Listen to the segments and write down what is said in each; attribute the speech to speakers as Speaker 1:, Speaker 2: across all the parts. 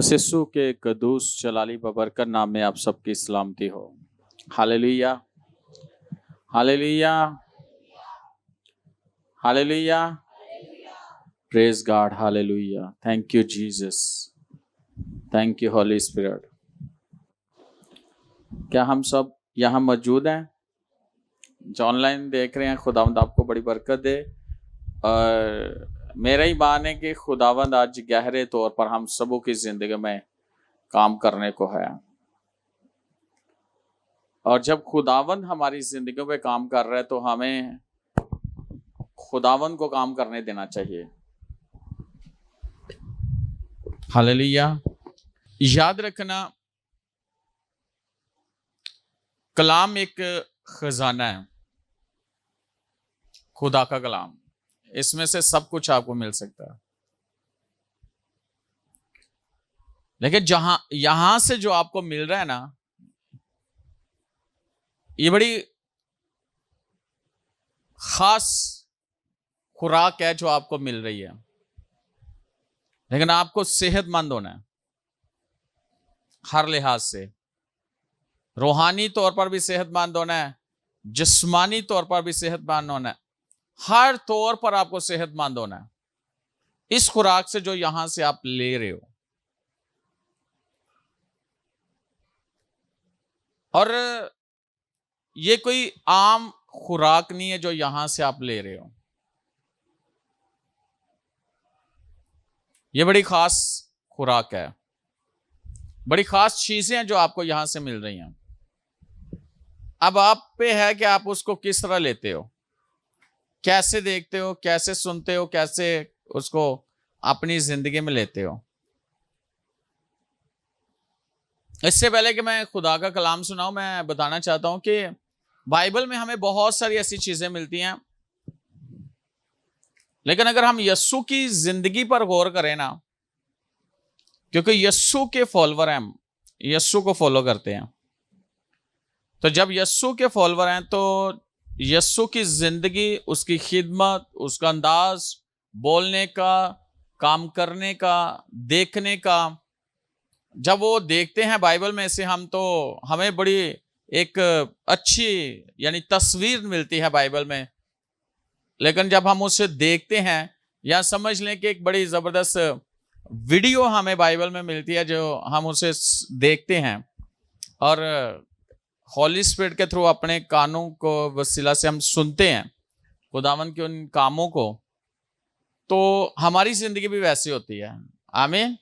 Speaker 1: मसीह के कदूस जलाली बबरकत नाम में आप सबकी सलामती हो। Hallelujah, hallelujah, hallelujah, praise God, hallelujah. Thank you Jesus, thank you Holi spirit. क्या हम सब यहाँ मौजूद हैं? जो ऑनलाइन देख रहे हैं, खुदावंद आपको बड़ी बरकत दे। और मेरा ही मान है कि खुदावंद आज गहरे तौर पर हम सबों की जिंदगी में काम करने को है। और जब खुदावंद हमारी जिंदगी में काम कर रहा है तो हमें खुदावंद को काम करने देना चाहिए। हालेलुया। याद रखना, कलाम एक खजाना है, खुदा का कलाम। इसमें से सब कुछ आपको मिल सकता है, लेकिन यहां से जो आपको मिल रहा है ना, ये बड़ी खास खुराक है जो आपको मिल रही है। लेकिन आपको सेहतमंद होना है हर लिहाज से। रूहानी तौर पर भी सेहतमंद होना है, जिस्मानी तौर पर भी सेहतमंद होना है, हर तौर पर आपको सेहतमंद होना है इस खुराक से जो यहां से आप ले रहे हो। और ये कोई आम खुराक नहीं है जो यहां से आप ले रहे हो, ये बड़ी खास खुराक है, बड़ी खास चीजें हैं जो आपको यहां से मिल रही हैं। अब आप पे है कि आप उसको किस तरह लेते हो, कैसे देखते हो, कैसे सुनते हो, कैसे उसको अपनी जिंदगी में लेते हो। इससे पहले कि मैं खुदा का कलाम सुनाऊं, मैं बताना चाहता हूं कि बाइबल में हमें बहुत सारी ऐसी चीजें मिलती हैं, लेकिन अगर हम यस्सु की जिंदगी पर गौर करें ना, क्योंकि यस्सु के फॉलोवर हैं, हम यस्सु को फॉलो करते हैं, तो जब यस्सु के फॉलोवर हैं तो यस्सु की जिंदगी, उसकी खिदमत, उसका अंदाज बोलने का, काम करने का, देखने का, जब वो देखते हैं बाइबल में से हम, तो हमें बड़ी एक अच्छी यानी तस्वीर मिलती है बाइबल में। लेकिन जब हम उसे देखते हैं, या समझ लें कि एक बड़ी जबरदस्त वीडियो हमें बाइबल में मिलती है जो हम उसे देखते हैं, और हॉली स्पिरिट के थ्रू अपने कानों को वसीला से हम सुनते हैं खुदावन के उन कामों को, तो हमारी जिंदगी भी वैसी होती है। आमीन।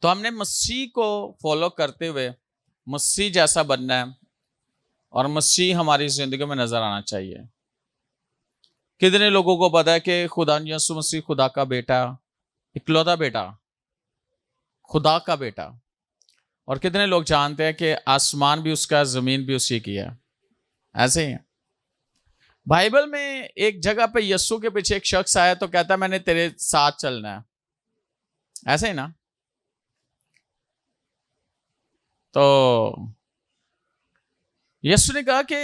Speaker 1: तो हमने मसीह को फॉलो करते हुए मसीह जैसा बनना है, और मसीह हमारी जिंदगी में नजर आना चाहिए। कितने लोगों को पता है कि खुदा यीशु मसीह खुदा का बेटा, इकलौता बेटा, खुदा का बेटा। और कितने लोग जानते हैं कि आसमान भी उसका, जमीन भी उसी की है। ऐसे ही बाइबल में एक जगह पे यीशु के पीछे एक शख्स आया तो कहता मैंने तेरे साथ चलना है। ऐसे ही ना। तो यीशु ने कहा कि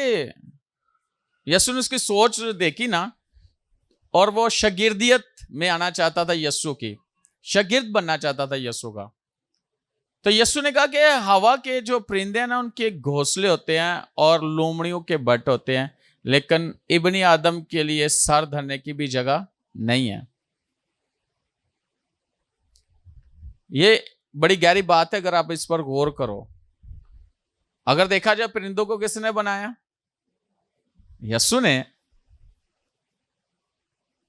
Speaker 1: यीशु ने उसकी सोच देखी ना, और वो शागिर्दियत में आना चाहता था, यीशु की शागिर्द बनना चाहता था यीशु का। तो यीशु ने कहा कि हवा के जो परिंदे हैं ना, उनके घोंसले होते हैं और लोमड़ियों के बट होते हैं, लेकिन इब्नी आदम के लिए सर धरने की भी जगह नहीं है। ये बड़ी गहरी बात है अगर आप इस पर गौर करो। अगर देखा जाए परिंदों को किसने बनाया? यीशु ने।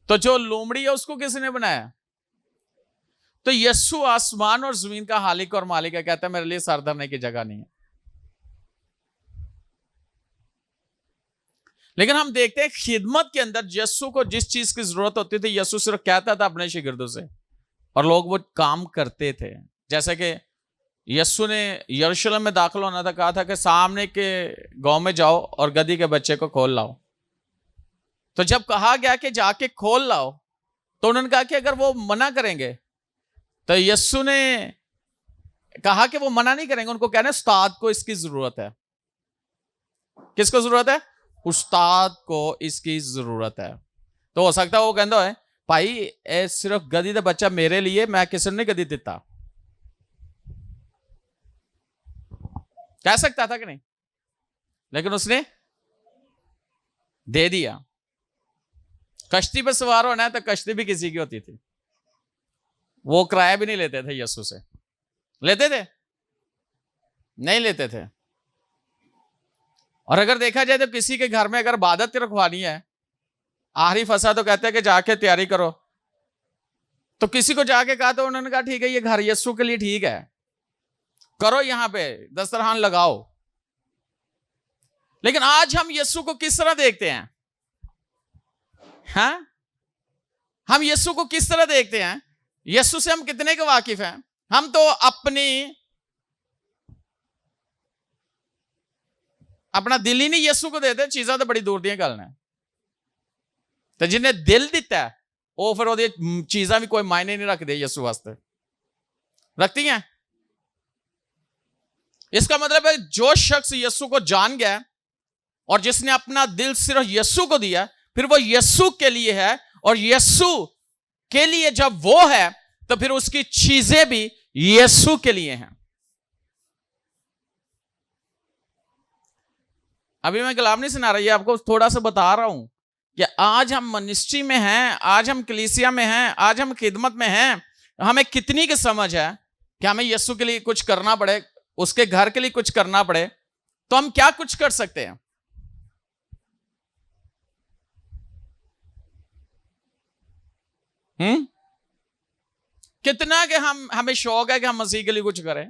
Speaker 1: तो जो लोमड़ी है उसको किसने बनाया? तो यीशु आसमान और जमीन का हालिक और मालिक है, कहता है मेरे लिए सर धरने की जगह नहीं है। लेकिन हम देखते हैं खिदमत के अंदर यीशु को जिस चीज की जरूरत होती थी, यीशु सिर्फ कहता था अपने शागिर्दों से, और लोग वो काम करते थे। जैसे कि यीशु ने यरूशलेम में दाखिल होना था, कहा था कि सामने के गांव में जाओ और गधी के बच्चे को खोल लाओ। तो जब कहा गया कि जाके खोल लाओ, तो उन्होंने कहा कि अगर वो मना करेंगे, तो यीशु ने कहा कि वो मना नहीं करेंगे। उनको कहना उस्ताद को इसकी जरूरत है। किसको जरूरत है? उस्ताद को इसकी जरूरत है। तो हो सकता है वो कहता है भाई सिर्फ गधी का बच्चा मेरे लिए, मैं किसी ने नहीं गधी दिता। कह सकता था कि नहीं, लेकिन उसने दे दिया। कश्ती पर सवार होना है तो कश्ती भी किसी की होती थी। वो किराया भी नहीं लेते थे यीशु से। लेते थे? नहीं लेते थे। और अगर देखा जाए तो किसी के घर में अगर इबादत रखवानी है, आखिरी फंसा तो कहते हैं कि जाके तैयारी करो। तो किसी को जाके कहा तो उन्होंने कहा ठीक है ये घर यीशु के लिए ठीक है, करो यहां पे दस्तरखान लगाओ। लेकिन आज हम यीशु को किस तरह देखते हैं? हाँ, हम यीशु को किस तरह देखते हैं? यीशु से हम कितने के वाकिफ हैं? हम तो अपना दिल ही नहीं यीशु को देते, चीज़ां तो बड़ी दूर दी गल ने। तो जिन्हें दिल दिता है वो फिर वो चीज़ां भी कोई मायने नहीं रखते यीशु वास्ते, रखती हैं? इसका मतलब है जो शख्स यीशु को जान गया और जिसने अपना दिल सिर्फ यीशु को दिया, फिर वो यीशु के लिए है, और यीशु के लिए जब वो है तो फिर उसकी चीजें भी यीशु के लिए हैं। अभी मैं कलाम नहीं सुना रहा, ये आपको थोड़ा सा बता रहा हूं कि आज हम मिनिस्ट्री में हैं, आज हम कलीसिया में हैं, आज हम खिदमत में हैं, हमें कितनी की समझ है कि हमें यीशु के लिए कुछ करना पड़े, उसके घर के लिए कुछ करना पड़े, तो हम क्या कुछ कर सकते हैं? कितना कि हमें शौक है कि हम मसीह के लिए कुछ करें।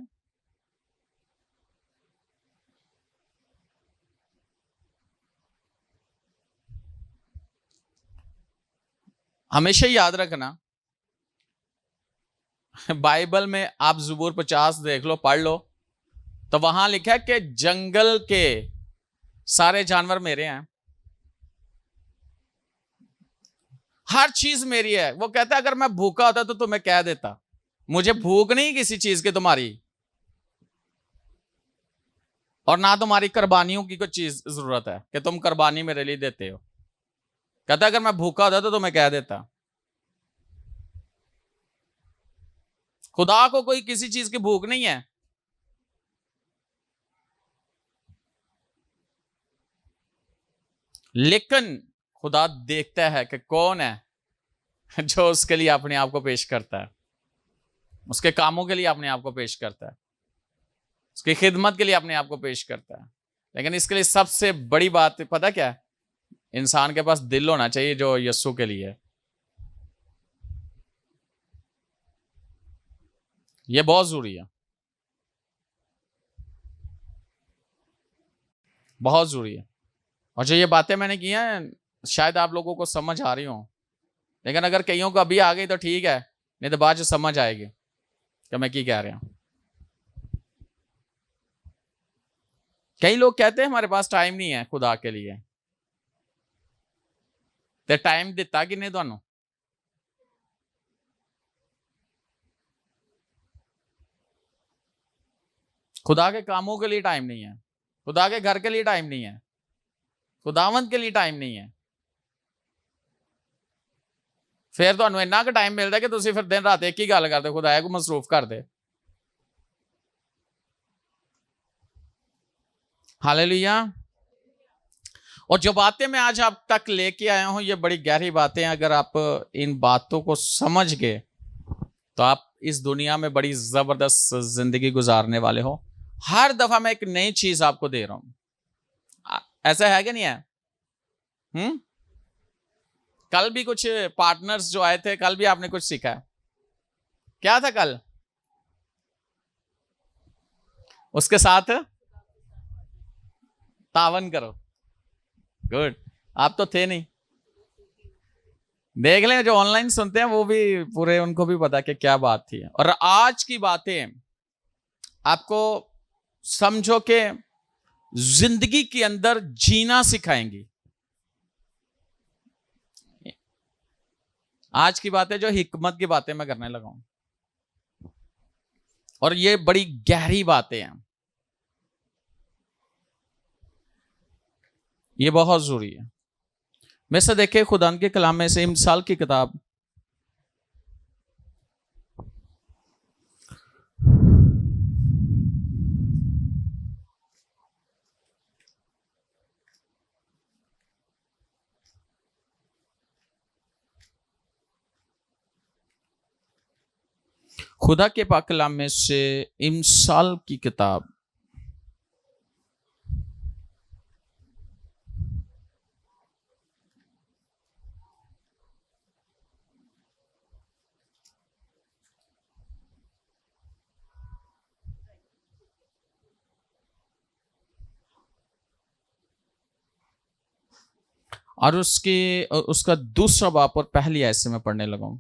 Speaker 1: हमेशा याद रखना, बाइबल में आप ज़बूर 50 देख लो, पढ़ लो, तो वहां लिखा है कि जंगल के सारे जानवर मेरे हैं, हर चीज मेरी है। वो कहता है अगर मैं भूखा होता तो तुम्हें कह देता, मुझे भूख नहीं किसी चीज की तुम्हारी, और ना तुम्हारी कुर्बानियों की कोई चीज जरूरत है कि तुम कुर्बानी मेरे लिए देते हो। कहता अगर मैं भूखा होता तो तुम्हें कह देता। खुदा को कोई किसी चीज की भूख नहीं है। लेकिन खुदा देखता है कि कौन है जो उसके लिए अपने आप को पेश करता है, उसके कामों के लिए अपने आप को पेश करता है, उसकी खिदमत के लिए अपने आप को पेश करता है। लेकिन इसके लिए सबसे बड़ी बात पता क्या है? इंसान के पास दिल होना चाहिए जो यीशु के लिए है। यह बहुत जरूरी है, बहुत जरूरी है। और जो ये बातें मैंने की हैं शायद आप लोगों को समझ आ रही हो, लेकिन अगर कईयों को अभी आ गई तो ठीक है, नहीं तो बाद में समझ आएगी कि मैं की कह रहा हूं। कई लोग कहते हैं हमारे पास टाइम नहीं है खुदा के लिए, तो टाइम दिता कि नहीं तुहानू? खुदा के कामों के लिए टाइम नहीं है, खुदा के घर के लिए टाइम नहीं है, खुदावंत के लिए टाइम नहीं है। फिर तुहानू इन्ना क टाइम मिलता कि तुसीं फिर दिन रात एक ही गल करदे, खुदाया को मसरूफ कर दे। हालेलुया। और जो बातें मैं आज आप तक लेके आया हूं ये बड़ी गहरी बातें हैं। अगर आप इन बातों को समझ गए तो आप इस दुनिया में बड़ी जबरदस्त जिंदगी गुजारने वाले हो। हर दफा मैं एक नई चीज आपको दे रहा हूं, ऐसा है कि नहीं है? कल भी कुछ पार्टनर्स जो आए थे, कल भी आपने कुछ सीखा है। क्या था कल? उसके साथ तावन करो। गुड, आप तो थे नहीं। देख लें जो ऑनलाइन सुनते हैं वो भी पूरे, उनको भी पता कि क्या बात थी। और आज की बातें आपको समझो कि जिंदगी के अंदर जीना सिखाएंगी। आज की बातें जो हिकमत की बातें मैं करने लगा हूं, और ये बड़ी गहरी बातें हैं, ये बहुत जरूरी है। वैसे देखे खुदा के कलाम में से मिसाल की किताब खुदा के पाक कलाम में से इमसाल की किताब और उसका दूसरा बाप और पहली आयत से मैं पढ़ने लगा हूं।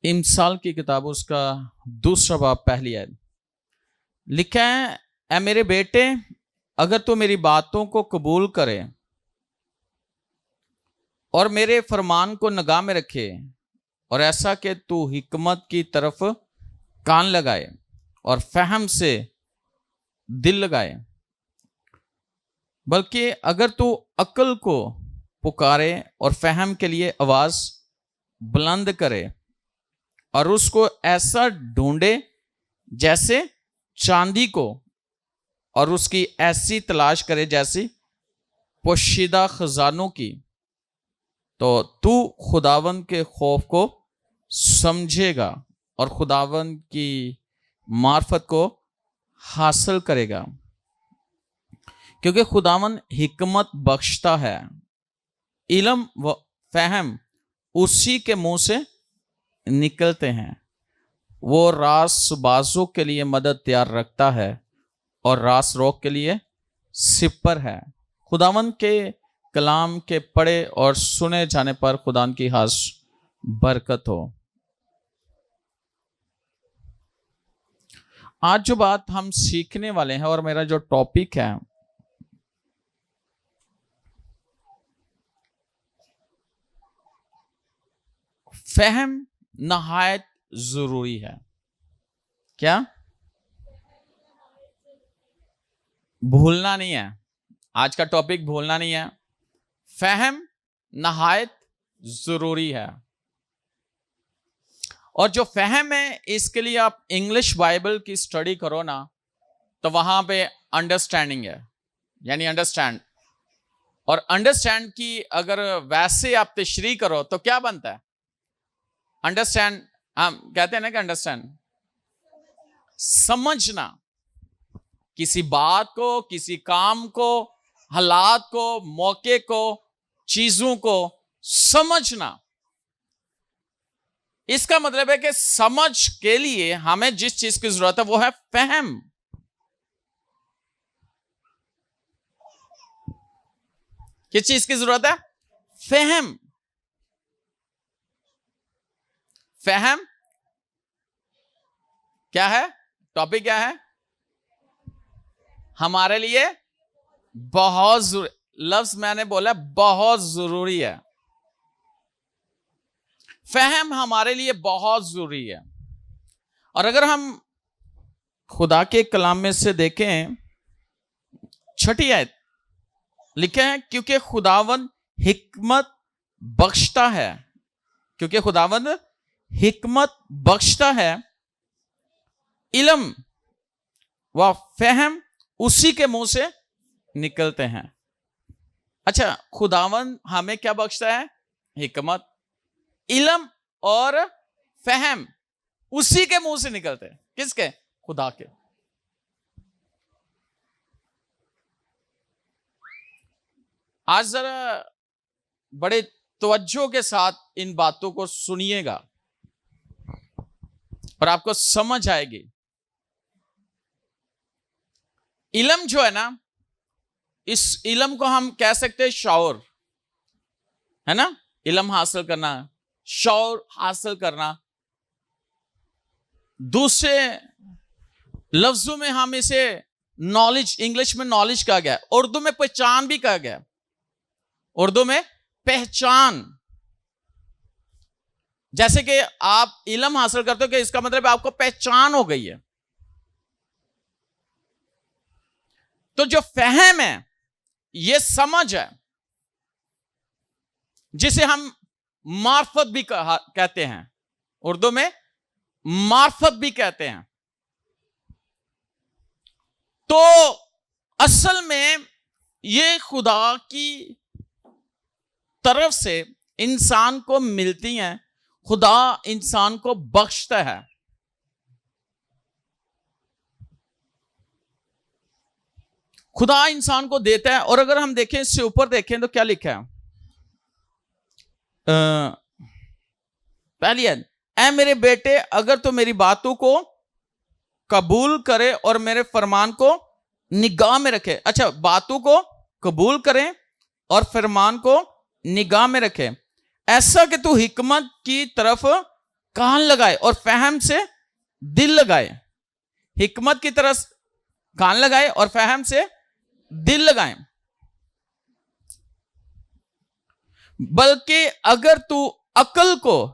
Speaker 1: इमसाल की किताब उसका दूसरा बाप पहली आयत लिखा है, ऐ मेरे बेटे, अगर तू मेरी बातों को कबूल करे और मेरे फरमान को निगाह में रखे और ऐसा कि तू हिकमत की तरफ कान लगाए और फहम से दिल लगाए, बल्कि अगर तू अक्ल को पुकारे और फहम के लिए आवाज बुलंद करे और उसको ऐसा ढूंढे जैसे चांदी को और उसकी ऐसी तलाश करे जैसी पोशीदा खजानों की, तो तू खुदावंद के खौफ को समझेगा और खुदावंद की मार्फत को हासिल करेगा, क्योंकि खुदावंद हिकमत बख्शता है। इल्म व फहम उसी के मुंह से निकलते हैं। वो रासबाजों के लिए मदद तैयार रखता है और रास रोक के लिए सिपर है। खुदावंद के कलाम के पढ़े और सुने जाने पर खुदावंद की खास बरकत हो। आज जो बात हम सीखने वाले हैं और मेरा जो टॉपिक है, फहम नहायत जरूरी है। क्या? भूलना नहीं है। आज का टॉपिक भूलना नहीं है। फहम नहायत जरूरी है। और जो फहम है, इसके लिए आप इंग्लिश बाइबल की स्टडी करो ना, तो वहां पे अंडरस्टैंडिंग है, यानी अंडरस्टैंड। और अंडरस्टैंड की अगर वैसे आप तशरीह करो तो क्या बनता है? अंडरस्टैंड, हम कहते हैं ना कि अंडरस्टैंड समझना, किसी बात को, किसी काम को, हालात को, मौके को, चीजों को समझना। इसका मतलब है कि समझ के लिए हमें जिस चीज की जरूरत है वो है फहम। किस चीज की जरूरत है? फहम। फहम क्या है? टॉपिक क्या है? हमारे लिए बहुत जरूरी, लफ्ज मैंने बोला बहुत जरूरी है। फहम हमारे लिए बहुत जरूरी है। और अगर हम खुदा के कलाम में से देखें, छठी आयत लिखे हैं, क्योंकि खुदावंद हिकमत बख्शता है, क्योंकि खुदावंद हिकमत बख्शता है, इल्म व फहम उसी के मुंह से निकलते हैं। अच्छा, खुदावंद हमें क्या बख्शता है? हिकमत, इल्म और फहम उसी के मुंह से निकलते हैं। किसके? खुदा के। आज जरा बड़े तवज्जो के साथ इन बातों को सुनिएगा और आपको समझ आएगी। इल्म जो है ना, इस इल्म को हम कह सकते हैं शौर, है ना? इल्म हासिल करना, शौर हासिल करना। दूसरे लफ्जों में हम इसे नॉलेज, इंग्लिश में नॉलेज कहा गया है, उर्दू में पहचान भी कहा गया है। उर्दू में पहचान, जैसे कि आप इल्म हासिल करते हो कि इसका मतलब आपको पहचान हो गई है। तो जो फहम है, ये समझ है, जिसे हम मार्फत भी कहते हैं, उर्दू में मार्फत भी कहते हैं। तो असल में ये खुदा की तरफ से इंसान को मिलती हैं, खुदा इंसान को बख्शता है। खुदा इंसान को देता है। और अगर हम देखें, इससे ऊपर देखें तो क्या लिखा है? पहली है, ऐ मेरे बेटे अगर तो मेरी बातों को कबूल करे और मेरे फरमान को निगाह में रखे। अच्छा, बातों को कबूल करें और फरमान को निगाह में रखे, ऐसा कि तू हिकमत की तरफ कान लगाए और फहम से दिल लगाए। हिकमत की तरफ कान लगाए और फहम से दिल लगाए। बल्कि अगर तू अकल को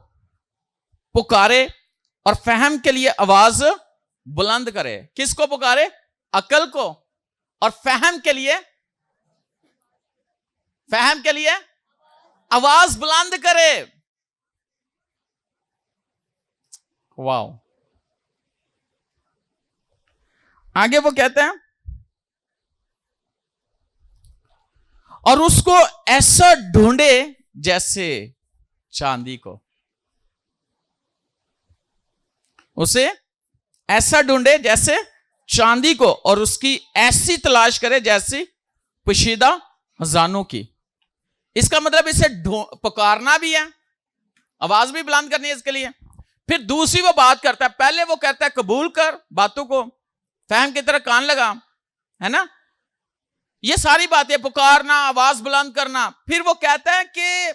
Speaker 1: पुकारे और फहम के लिए आवाज बुलंद करे। किसको पुकारे? अकल को। और फहम के लिए आवाज बुलंद करे। वाओ। आगे वो कहते हैं, और उसको ऐसा ढूंढे जैसे चांदी को। उसे ऐसा ढूंढे जैसे चांदी को, और उसकी ऐसी तलाश करे जैसी पोशीदा खजानों की। इसका मतलब इसे पुकारना भी है, आवाज भी बुलंद करनी है इसके लिए। फिर दूसरी वो बात करता है, पहले वो कहता है कबूल कर बातों को, फहम की तरह कान लगा, है ना, ये सारी बातें, पुकारना, आवाज बुलंद करना। फिर वो कहता है कि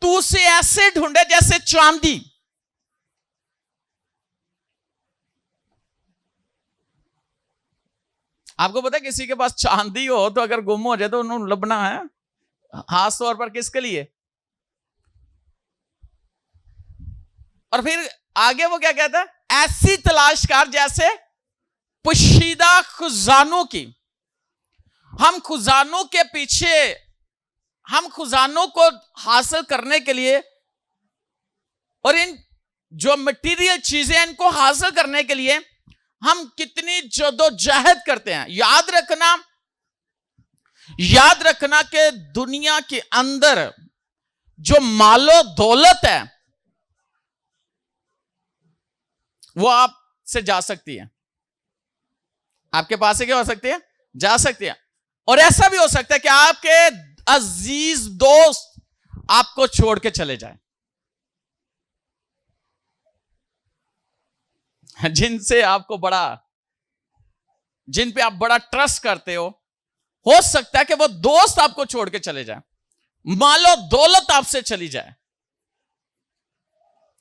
Speaker 1: तू उसे ऐसे ढूंढे जैसे चांदी। आपको पता है किसी के पास चांदी हो तो अगर गुम हो जाए तो उन्होंने लबना है, खास तौर पर किसके लिए? और फिर आगे वो क्या कहता है? ऐसी तलाश कर जैसे पोशीदा खजानों की। हम खजानों के पीछे, हम खजानों को हासिल करने के लिए और इन जो मटेरियल चीजें हैं इनको हासिल करने के लिए हम कितनी जद्दोजहद करते हैं। याद रखना कि दुनिया के अंदर जो मालो दौलत है वो आपसे जा सकती है, आपके पास से क्या हो सकती है? जा सकती है। और ऐसा भी हो सकता है कि आपके अजीज दोस्त आपको छोड़ के चले जाए, जिनसे आपको जिन पे आप बड़ा ट्रस्ट करते हो सकता है कि वो दोस्त आपको छोड़ के चले जाए, मालो दौलत आपसे चली जाए,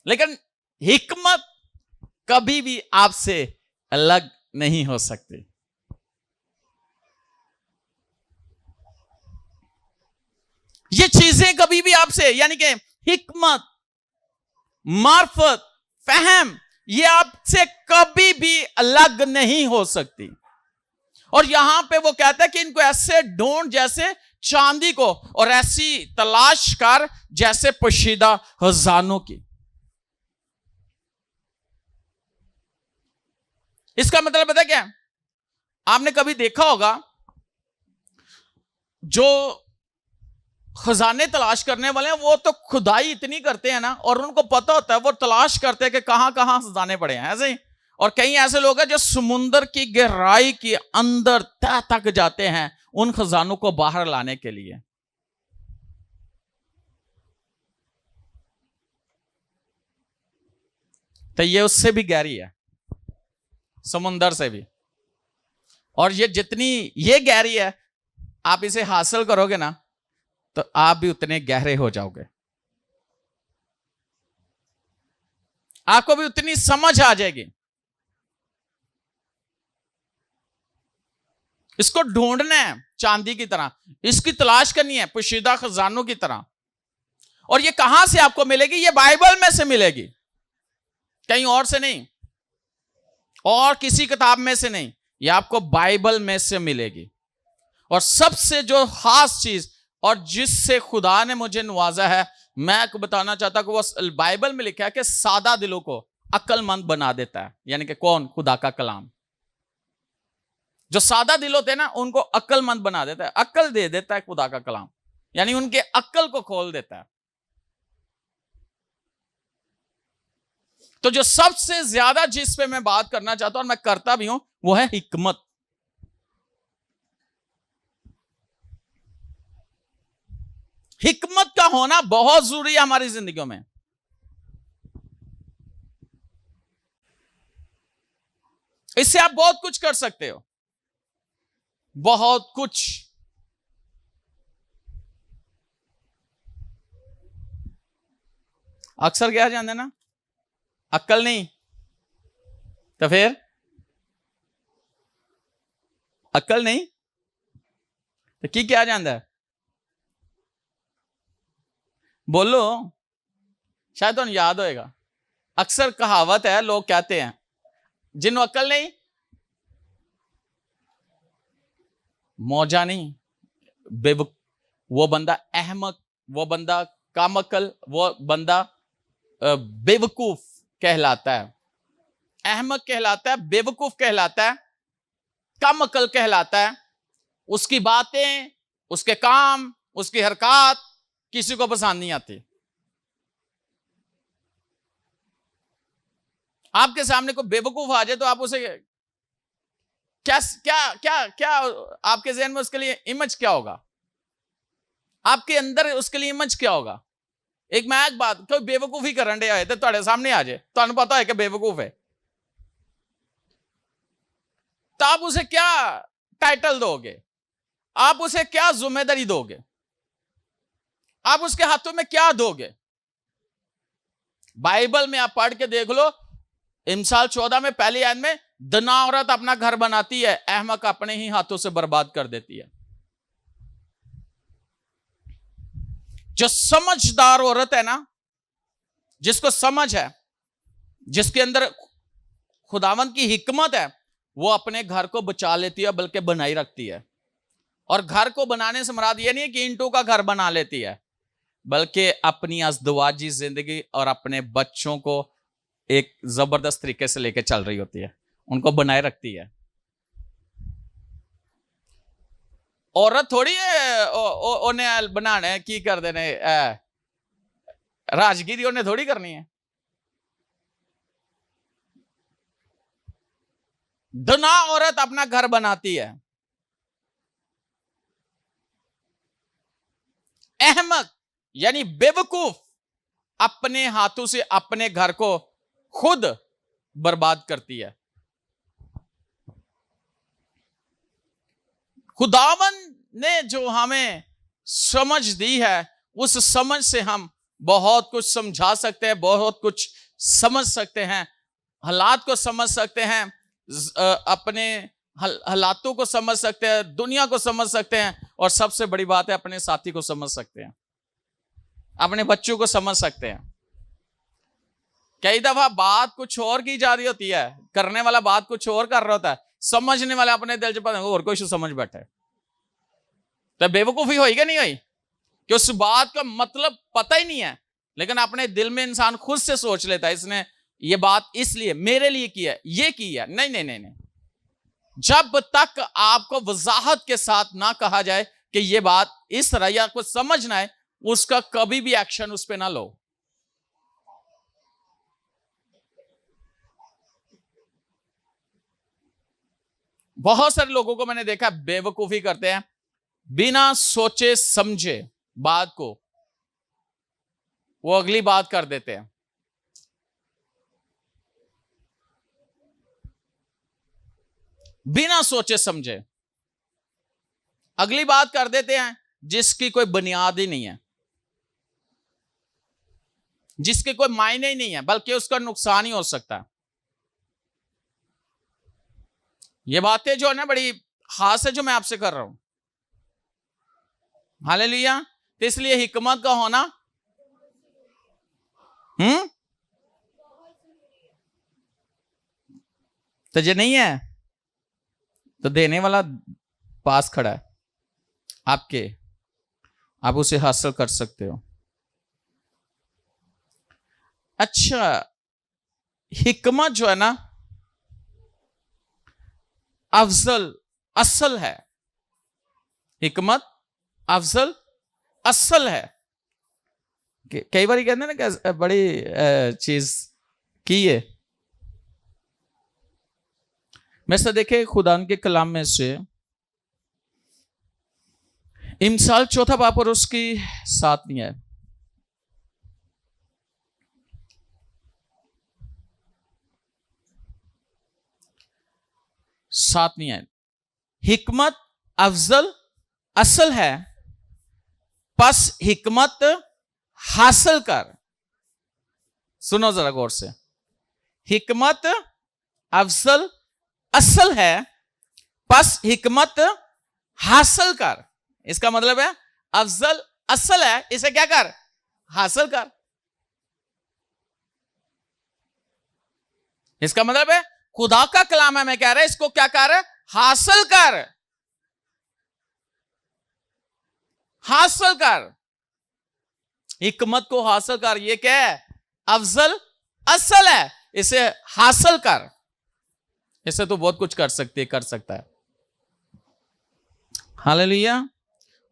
Speaker 1: लेकिन हिकमत कभी भी आपसे अलग नहीं हो सकती। ये चीजें कभी भी आपसे, यानी कि हिकमत, मार्फत, फहम, ये आपसे कभी भी अलग नहीं हो सकती। और यहां पे वो कहता है कि इनको ऐसे ढूंढ जैसे चांदी को, और ऐसी तलाश कर जैसे पोशीदा खजानों की। इसका मतलब पता क्या है? आपने कभी देखा होगा जो खजाने तलाश करने वाले हैं वो तो खुदाई इतनी करते हैं ना, और उनको पता होता है, वो तलाश करते हैं कि कहां कहां खजाने पड़े हैं, ऐसे ही। और कई ऐसे लोग हैं जो समुंदर की गहराई के अंदर तह तक जाते हैं उन खजानों को बाहर लाने के लिए। तो ये उससे भी गहरी है, समुंदर से भी। और ये जितनी ये गहरी है, आप इसे हासिल करोगे ना तो आप भी उतने गहरे हो जाओगे, आपको भी उतनी समझ आ जाएगी। इसको ढूंढना है चांदी की तरह, इसकी तलाश करनी है पोशीदा खजानों की तरह। और ये कहां से आपको मिलेगी? ये बाइबल में से मिलेगी, कहीं और से नहीं, और किसी किताब में से नहीं, ये आपको बाइबल में से मिलेगी। और सबसे जो खास चीज और जिससे खुदा ने मुझे नवाजा है, मैं आपको बताना चाहता हूं कि वो बाइबल में लिखा है कि सादा दिलों को अक्लमंद बना देता है। यानी कि कौन? खुदा का कलाम। जो सादा दिल होते हैं ना, उनको अक्लमंद बना देता है, अक्ल दे देता है खुदा का कलाम, यानी उनके अक्ल को खोल देता है। तो जो सबसे ज्यादा जिस पे मैं बात करना चाहता हूं और मैं करता भी हूं, वो है हिकमत। हिकमत का होना बहुत जरूरी है हमारी जिंदगियों में। इससे आप बहुत कुछ कर सकते हो, बहुत कुछ। अक्सर क्या जानते ना, अक्ल नहीं तो फिर अक्ल नहीं तो की क्या जानता है? बोलो, शायद तो याद होएगा। अक्सर कहावत है, लोग कहते हैं जिन्हों अक्ल नहीं, मौजा नहीं, बेवकूफ, वो बंदा अहमक, वो बंदा कम अकल, वो बंदा बेवकूफ कहलाता है। अहमक कहलाता है, बेवकूफ कहलाता है, कम अकल कहलाता है। उसकी बातें, उसके काम, उसकी हरकत किसी को पसंद नहीं आती। आपके सामने कोई बेवकूफ आ जाए तो आप उसे क्या क्या क्या क्या आपके जहन में उसके लिए इमेज क्या होगा? आपके अंदर उसके लिए इमेज क्या होगा? एक मैं एक बात, कोई बेवकूफ ही करन आए तो तुम्हारे सामने आ जाए, तो पता है कि बेवकूफ है, तो आप उसे क्या टाइटल दोगे? आप उसे क्या जिम्मेदारी दोगे? आप उसके हाथों में क्या दोगे? बाइबल में आप पढ़ के देख लो, इमसाल 14 में पहली आयत में, दना औरत अपना घर बनाती है, अहमक अपने ही हाथों से बर्बाद कर देती है। जो समझदार औरत है ना, जिसको समझ है, जिसके अंदर खुदावंत की हिकमत है, वो अपने घर को बचा लेती है, बल्कि बनाई रखती है। और घर को बनाने से मुराद ये नहीं है कि ईंटों का घर बना लेती है, बल्कि अपनी अज़दवाजी जिंदगी और अपने बच्चों को एक जबरदस्त तरीके से लेके चल रही होती है, उनको बनाए रखती है। औरत थोड़ी है उन्हें बनाने की कर देने, राजगिरी उन्हें थोड़ी करनी है। दुना औरत अपना घर बनाती है। अहमक यानी बेवकूफ अपने हाथों से अपने घर को खुद बर्बाद करती है। खुदावन ने जो हमें समझ दी है, उस समझ से हम बहुत कुछ समझा सकते हैं, बहुत कुछ समझ सकते हैं, हालात को समझ सकते हैं, अपने हालातों को समझ सकते हैं, दुनिया को समझ सकते हैं, और सबसे बड़ी बात है अपने साथी को समझ सकते हैं, अपने बच्चों को समझ सकते हैं। कई दफा बात कुछ और की जा रही होती है, करने वाला बात कुछ और कर रहा होता है, समझने वाला अपने दिल च और कोई समझ बैठा है, तो बेवकूफी होगी कि नहीं हुई? कि उस बात का मतलब पता ही नहीं है, लेकिन अपने दिल में इंसान खुद से सोच लेता है, इसने ये बात इसलिए मेरे लिए की है, ये की है। नहीं नहीं नहीं नहीं, जब तक आपको वजाहत के साथ ना कहा जाए कि ये बात इस तरह या कुछ समझना है, उसका कभी भी एक्शन उस पर ना लो। बहुत सारे लोगों को मैंने देखा बेवकूफी करते हैं, बिना सोचे समझे बात को वो अगली बात कर देते हैं। बिना सोचे समझे अगली बात कर देते हैं, जिसकी कोई बुनियाद ही नहीं है, जिसके कोई मायने ही नहीं है, बल्कि उसका नुकसान ही हो सकता है। ये बातें जो है ना बड़ी खास है जो मैं आपसे कर रहा हूं। हालेलुया। तो इसलिए हिकमत का होना तो ये नहीं है, तो देने वाला पास खड़ा है आपके, आप उसे हासिल कर सकते हो। अच्छा, हिकमत जो है ना, अफजल असल है। हिकमत अफजल असल है। कई बार कहते हैं ना कि बड़ी चीज की है। मैं से देखे खुदा के कलाम में से इमसाल 4 बाब और उसकी 7वीं है। 7वीं है। हिकमत अफजल असल है, बस हिकमत हासिल कर। सुनो जरा गौर से। हिकमत अफजल असल है, बस हिकमत हासिल कर। इसका मतलब है अफजल असल है, इसे क्या कर? हासिल कर। इसका मतलब है खुदा का कलाम है, मैं कह रहा है इसको क्या कर? हासिल कर। हासिल कर। हिकमत को हासिल कर। ये क्या है? अफजल असल है, इसे हासिल कर। इसे तो बहुत कुछ कर सकता है। हालेलुया।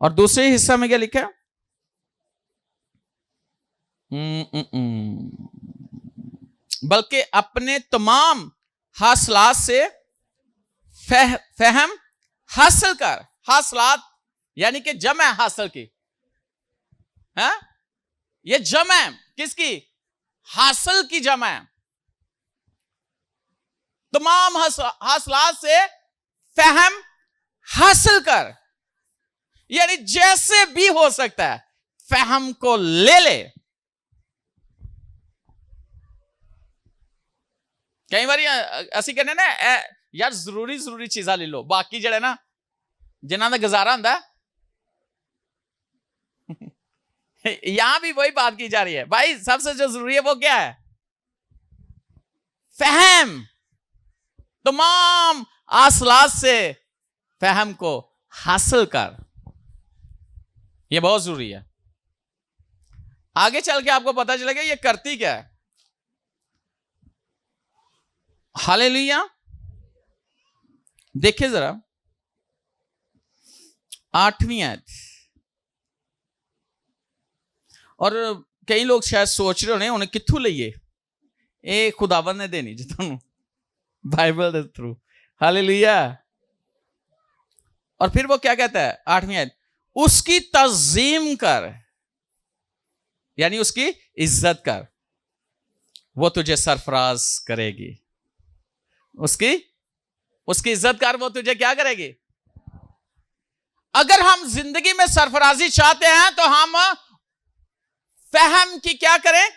Speaker 1: और दूसरे हिस्सा में क्या लिखा है? बल्कि अपने तमाम हासिलात से फहम हासिल कर। हासिलात यानी कि जमा हासिल की है। ये जमा है किसकी? हासिल की जमा है। तमाम हासिलात से फहम हासिल कर, यानी जैसे भी हो सकता है फहम को ले ले। कई बार असि कहने ना यार जरूरी चीजा ले लो, बाकी जड़े ना जिन्हों का गुजारा होंगे यहां भी वही बात की जा रही है। भाई सबसे जो जरूरी है वो क्या है? फहम। तमाम आसलात से फहम को हासिल कर। यह बहुत जरूरी है। आगे चल के आपको पता चलेगा ये करती क्या है। हालेलुया। देखिए जरा 8वीं आयत। और कई लोग शायद सोच रहे होने उन्हें कित्थों लईए, ये खुदावन ने देनी जी तुहानू बाइबल के थ्रू। हालेलुया। और फिर वो क्या कहता है 8वीं आयत? उसकी तज़ीम कर, यानी उसकी इज्जत कर, वो तुझे सरफराज करेगी। उसकी इज्जत कर, वो तुझे क्या करेगी? अगर हम जिंदगी में सरफराजी चाहते हैं तो हम फहम की क्या करें?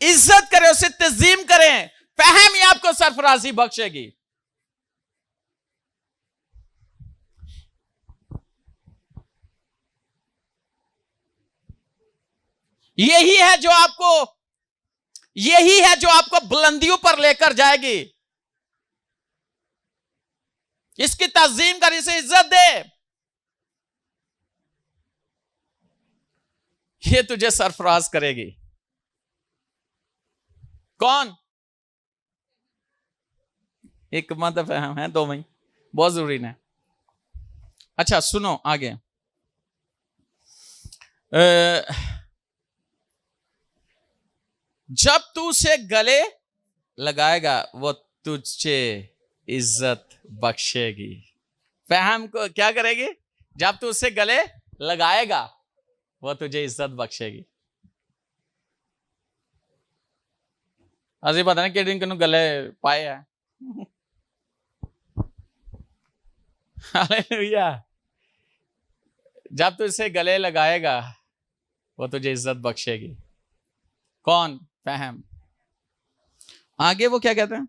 Speaker 1: इज्जत करें, उसे तज़ीम करें। फहम ही आपको सरफराजी बख्शेगी। यही है जो आपको बुलंदियों पर लेकर जाएगी। इसकी तज़ीम कर, इसे इज्जत दे, ये तुझे सरफराज करेगी। कौन? एक मतलब फहम है, 2 में बहुत जरूरी है। अच्छा सुनो आगे। जब तू उसे गले लगाएगा वो तुझे इज्जत बख्शेगी। फहम को क्या करेगी? जब तू उसे गले लगाएगा वो तुझे इज्जत बख्शेगी। अजी पता नहीं कि दिन कनु गले पाए है। हालेलुया। जब तू इसे गले लगाएगा वो तुझे इज्जत बख्शेगी। कौन? फहम। आगे वो क्या कहते हैं?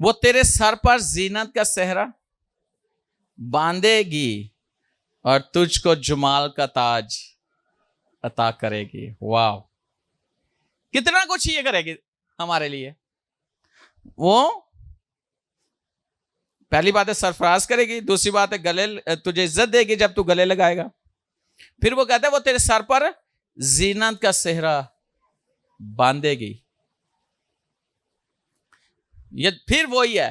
Speaker 1: वो तेरे सर पर जीनत का सेहरा बांधेगी और तुझको जमाल का ताज अता करेगी। वाह, कितना कुछ ये करेगी हमारे लिए। वो पहली बात है सरफराज करेगी, दूसरी बात है गले तुझे इज्जत देगी जब तू गले लगाएगा। फिर वो कहता है वो तेरे सर पर जीनत का सेहरा बांधेगी। ये फिर वही है,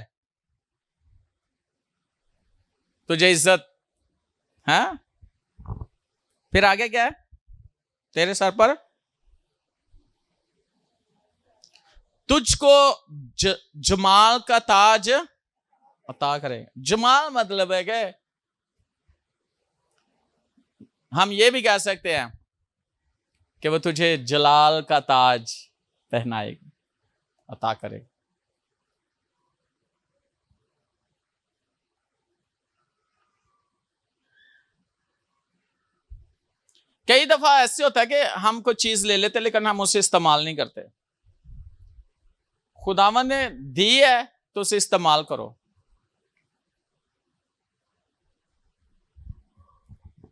Speaker 1: तुझे इज्जत है। फिर आगे क्या है? तेरे सर पर तुझको जमाल का ताज अता करे। जमाल मतलब है कि हम ये भी कह सकते हैं कि वो तुझे जलाल का ताज पहनाएगी, अता करेगी। कई दफा ऐसे होता है कि हम कोई चीज ले लेते लेकिन हम उसे इस्तेमाल नहीं करते। खुदावन ने दी है तो उसे इस्तेमाल करो।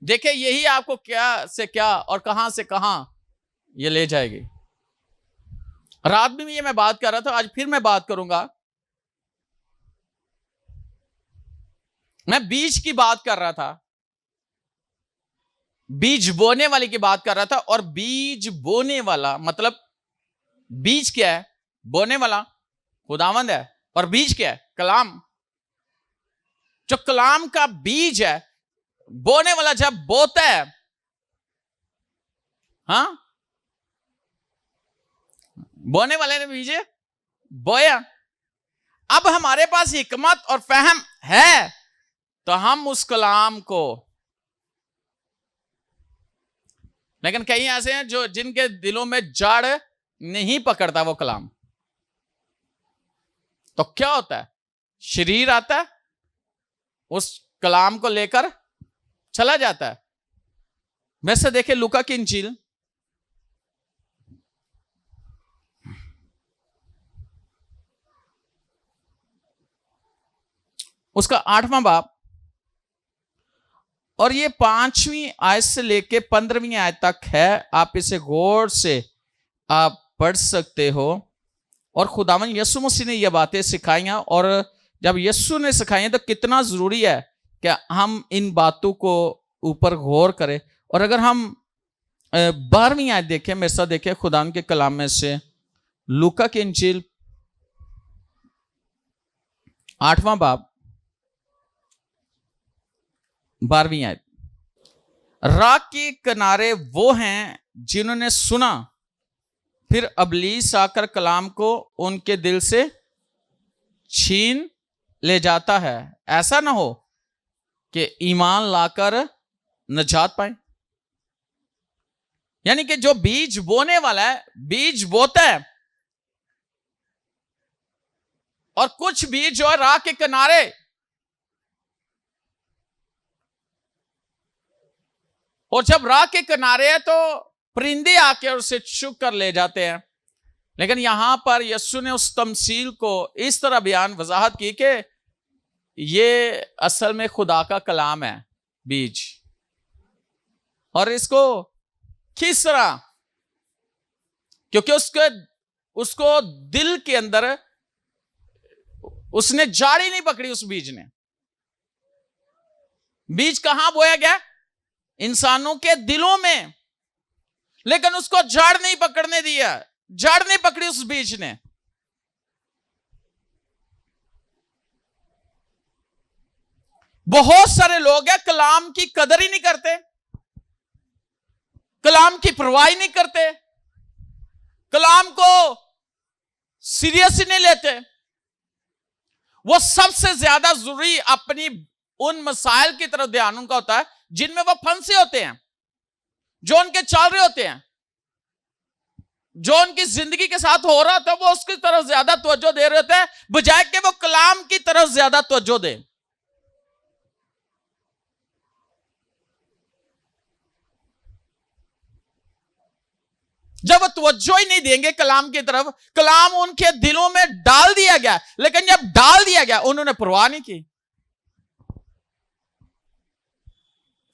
Speaker 1: देखिए यही आपको क्या से क्या और कहां से कहां ये ले जाएगी। रात में भी ये मैं बात कर रहा था, आज फिर मैं बात करूंगा। मैं बीज की बात कर रहा था, बीज बोने वाले की बात कर रहा था। और बीज बोने वाला मतलब बीज क्या है? बोने वाला खुदावंद है। और बीज क्या है? कलाम। जो कलाम का बीज है, बोने वाला जब बोता है, हाँ, बोने वाले ने बीज बोया। अब हमारे पास हिकमत और फहम है तो हम उस कलाम को, लेकिन कई ऐसे हैं जो जिनके दिलों में जड़ नहीं पकड़ता वो कलाम, तो क्या होता है? शरीर आता है, उस कलाम को लेकर चला जाता है। वैसे देखे लूका की इंजील, उसका 8वां बाब और ये 5वीं आयत से लेके 15वीं आयत तक है। आप इसे गौर से आप पढ़ सकते हो। और खुदावन यीशु मसीह ने ये बातें सिखाई, और जब यीशु ने सिखाई तो कितना जरूरी है कि हम इन बातों को ऊपर गौर करें। और अगर हम 12वीं आयत देखें, मेरे साथ देखें खुदावन के कलाम में से, लूका की इंजील 8वां बाब 12वीं आयत। राह के किनारे वो हैं जिन्होंने सुना, फिर अबलीस आकर कलाम को उनके दिल से छीन ले जाता है, ऐसा ना हो कि ईमान लाकर नजात पाए। यानी कि जो बीज बोने वाला है, बीज बोता है, और कुछ बीज जो है राह के किनारे, और जब राह के किनारे है तो परिंदे आके उसे चुग कर ले जाते हैं। लेकिन यहां पर यीशु ने उस तमसील को इस तरह बयान वजाहत की कि ये असल में खुदा का कलाम है, बीज। और इसको किस तरह, क्योंकि उसको दिल के अंदर उसने जाड़ी नहीं पकड़ी। उस बीज ने, बीज कहां बोया गया? इंसानों के दिलों में, लेकिन उसको जड़ नहीं पकड़ने दिया, जड़ नहीं पकड़ी उस बीज ने। बहुत सारे लोग हैं कलाम की कदर ही नहीं करते, कलाम की परवाह नहीं करते, कलाम को सीरियस ही नहीं लेते। वो सबसे ज्यादा जरूरी अपनी उन मसाइल की तरफ ध्यान उनका होता है जिनमें वो फंसे होते हैं, जो उनके चल रहे होते हैं, जो उनकी जिंदगी के साथ हो रहा था, वो उसकी तरफ ज्यादा तवज्जो दे रहे होते हैं बजाय कि वो कलाम की तरफ ज्यादा तवज्जो दे। जब तवज्जो ही नहीं देंगे कलाम की तरफ, कलाम उनके दिलों में डाल दिया गया, लेकिन जब डाल दिया गया उन्होंने परवाह नहीं की।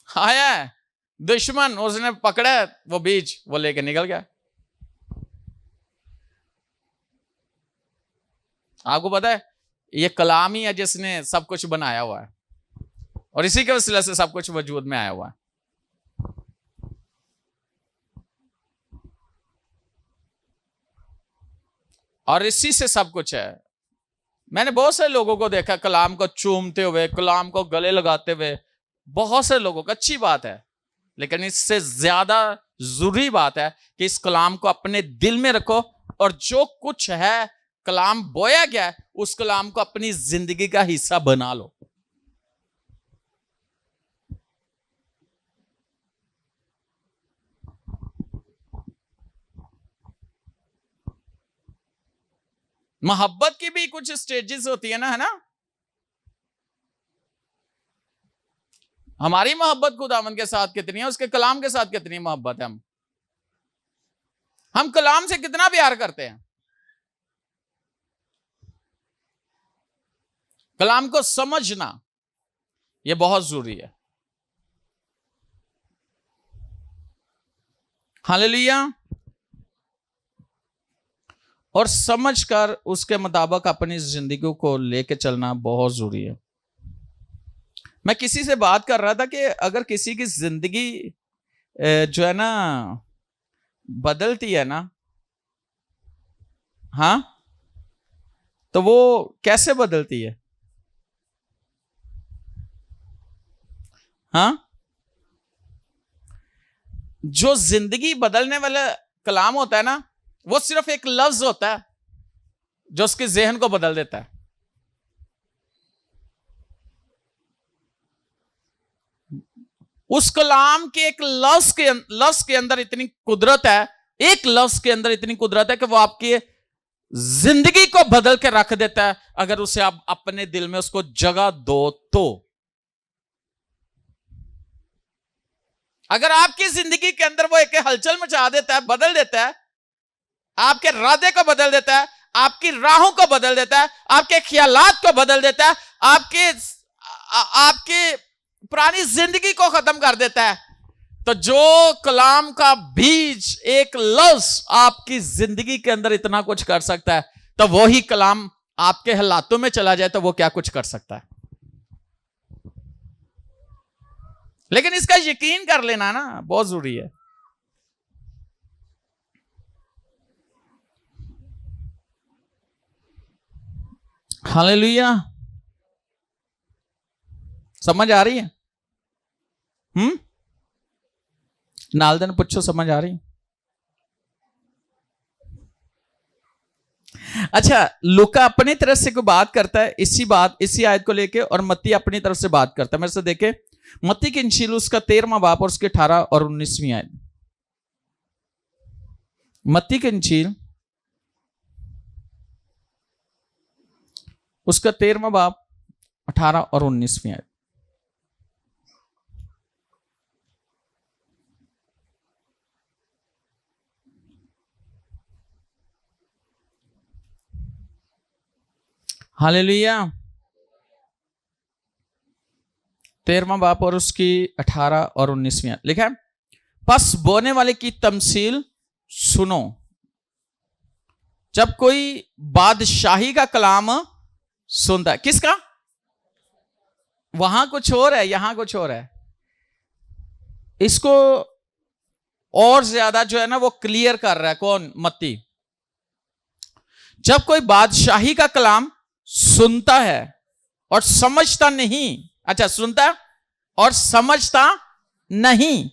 Speaker 1: आया दुश्मन, उसने पकड़ा वो बीज, वो लेके निकल गया। आपको पता है ये कलाम ही है जिसने सब कुछ बनाया हुआ है, और इसी के वसीले से सब कुछ वजूद में आया हुआ है। और इसी से सब कुछ है। मैंने बहुत से लोगों को देखा कलाम को चूमते हुए, कलाम को गले लगाते हुए, बहुत से लोगों को, अच्छी बात है, लेकिन इससे ज्यादा जरूरी बात है कि इस कलाम को अपने दिल में रखो और जो कुछ है कलाम बोया गया है उस कलाम को अपनी जिंदगी का हिस्सा बना लो। मोहब्बत की भी कुछ स्टेजेस होती है ना, हमारी मोहब्बत खुदावन के साथ कितनी है, उसके कलाम के साथ कितनी मोहब्बत है। हम कलाम से कितना प्यार करते हैं। कलाम को समझना यह बहुत जरूरी है। हालेलुया। और समझकर उसके मुताबिक अपनी जिंदगी को लेके चलना बहुत जरूरी है। मैं किसी से बात कर रहा था कि अगर किसी की जिंदगी जो है ना बदलती है ना, हाँ, तो वो कैसे बदलती है? हाँ, जो जिंदगी बदलने वाला कलाम होता है ना, वो सिर्फ एक लफ्ज होता है जो उसके जहन को बदल देता है। उस कलाम के एक लफ्ज के अंदर इतनी कुदरत है, एक लफ्ज के अंदर इतनी कुदरत है कि वो आपकी जिंदगी को बदल के रख देता है, अगर उसे आप अपने दिल में उसको जगह दो तो। अगर आपकी जिंदगी के अंदर वो एक हलचल मचा देता है, बदल देता है, आपके इरादे को बदल देता है, आपकी राहों को बदल देता है, आपके ख्यालात को बदल देता है, आपके पुरानी जिंदगी को खत्म कर देता है, तो जो कलाम का बीज एक लफ्ज आपकी जिंदगी के अंदर इतना कुछ कर सकता है, तो वो ही कलाम आपके हालातों में चला जाए तो वो क्या कुछ कर सकता है। लेकिन इसका यकीन कर लेना ना बहुत जरूरी है। हालेलुया। समझ आ रही है? नालदन पूछो, समझ आ रही? अच्छा, लूका अपनी तरफ से कोई बात करता है इसी आयत को लेके, और मत्ती अपनी तरफ से बात करता है। मेरे से देखे मत्ती की इंजील उसका 13वां बाब और उसके 18 और 19वीं आयत। मत्ती की इंजील उसका 13वां बाब 18 और 19वीं आयत। हालेलुया। 13वां बाब और उसकी 18 और 19वीं आयत लिखा है, बस बोने वाले की तमसील सुनो। जब कोई बादशाही का कलाम सुनता है, किसका? वहां कुछ और है, यहां कुछ और है। इसको और ज्यादा जो है ना वो क्लियर कर रहा है कौन? मत्ती। जब कोई बादशाही का कलाम सुनता है और समझता नहीं, अच्छा, सुनता और समझता नहीं,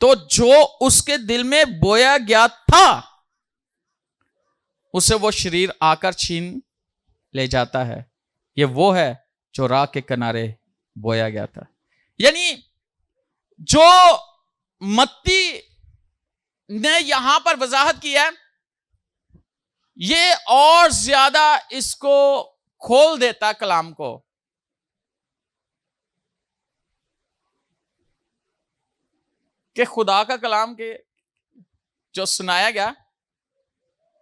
Speaker 1: तो जो उसके दिल में बोया गया था उसे वो शरीर आकर छीन ले जाता है। ये वो है जो राह के किनारे बोया गया था। यानी जो मत्ती ने यहां पर वजाहत की है, ये और ज्यादा इसको खोल देता कलाम को। कि खुदा का कलाम के जो सुनाया गया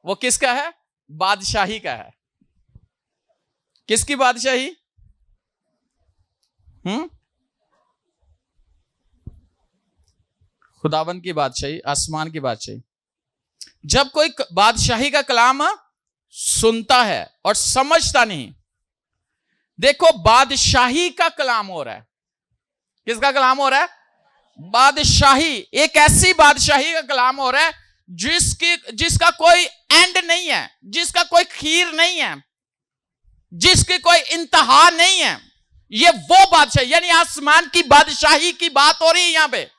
Speaker 1: वो किसका है? बादशाही का है। किसकी बादशाही? खुदावन की बादशाही, आसमान की बादशाही। जब कोई बादशाही का कलाम सुनता है और समझता नहीं, देखो बादशाही का कलाम हो रहा है। किसका कलाम हो रहा है? बादशाही। एक ऐसी बादशाही का कलाम हो रहा है जिसका कोई एंड नहीं है, जिसका कोई खीर नहीं है, जिसकी कोई इंतहा नहीं है, ये वो बादशाह, यानी आसमान की बादशाही की बात हो रही है यहां पे।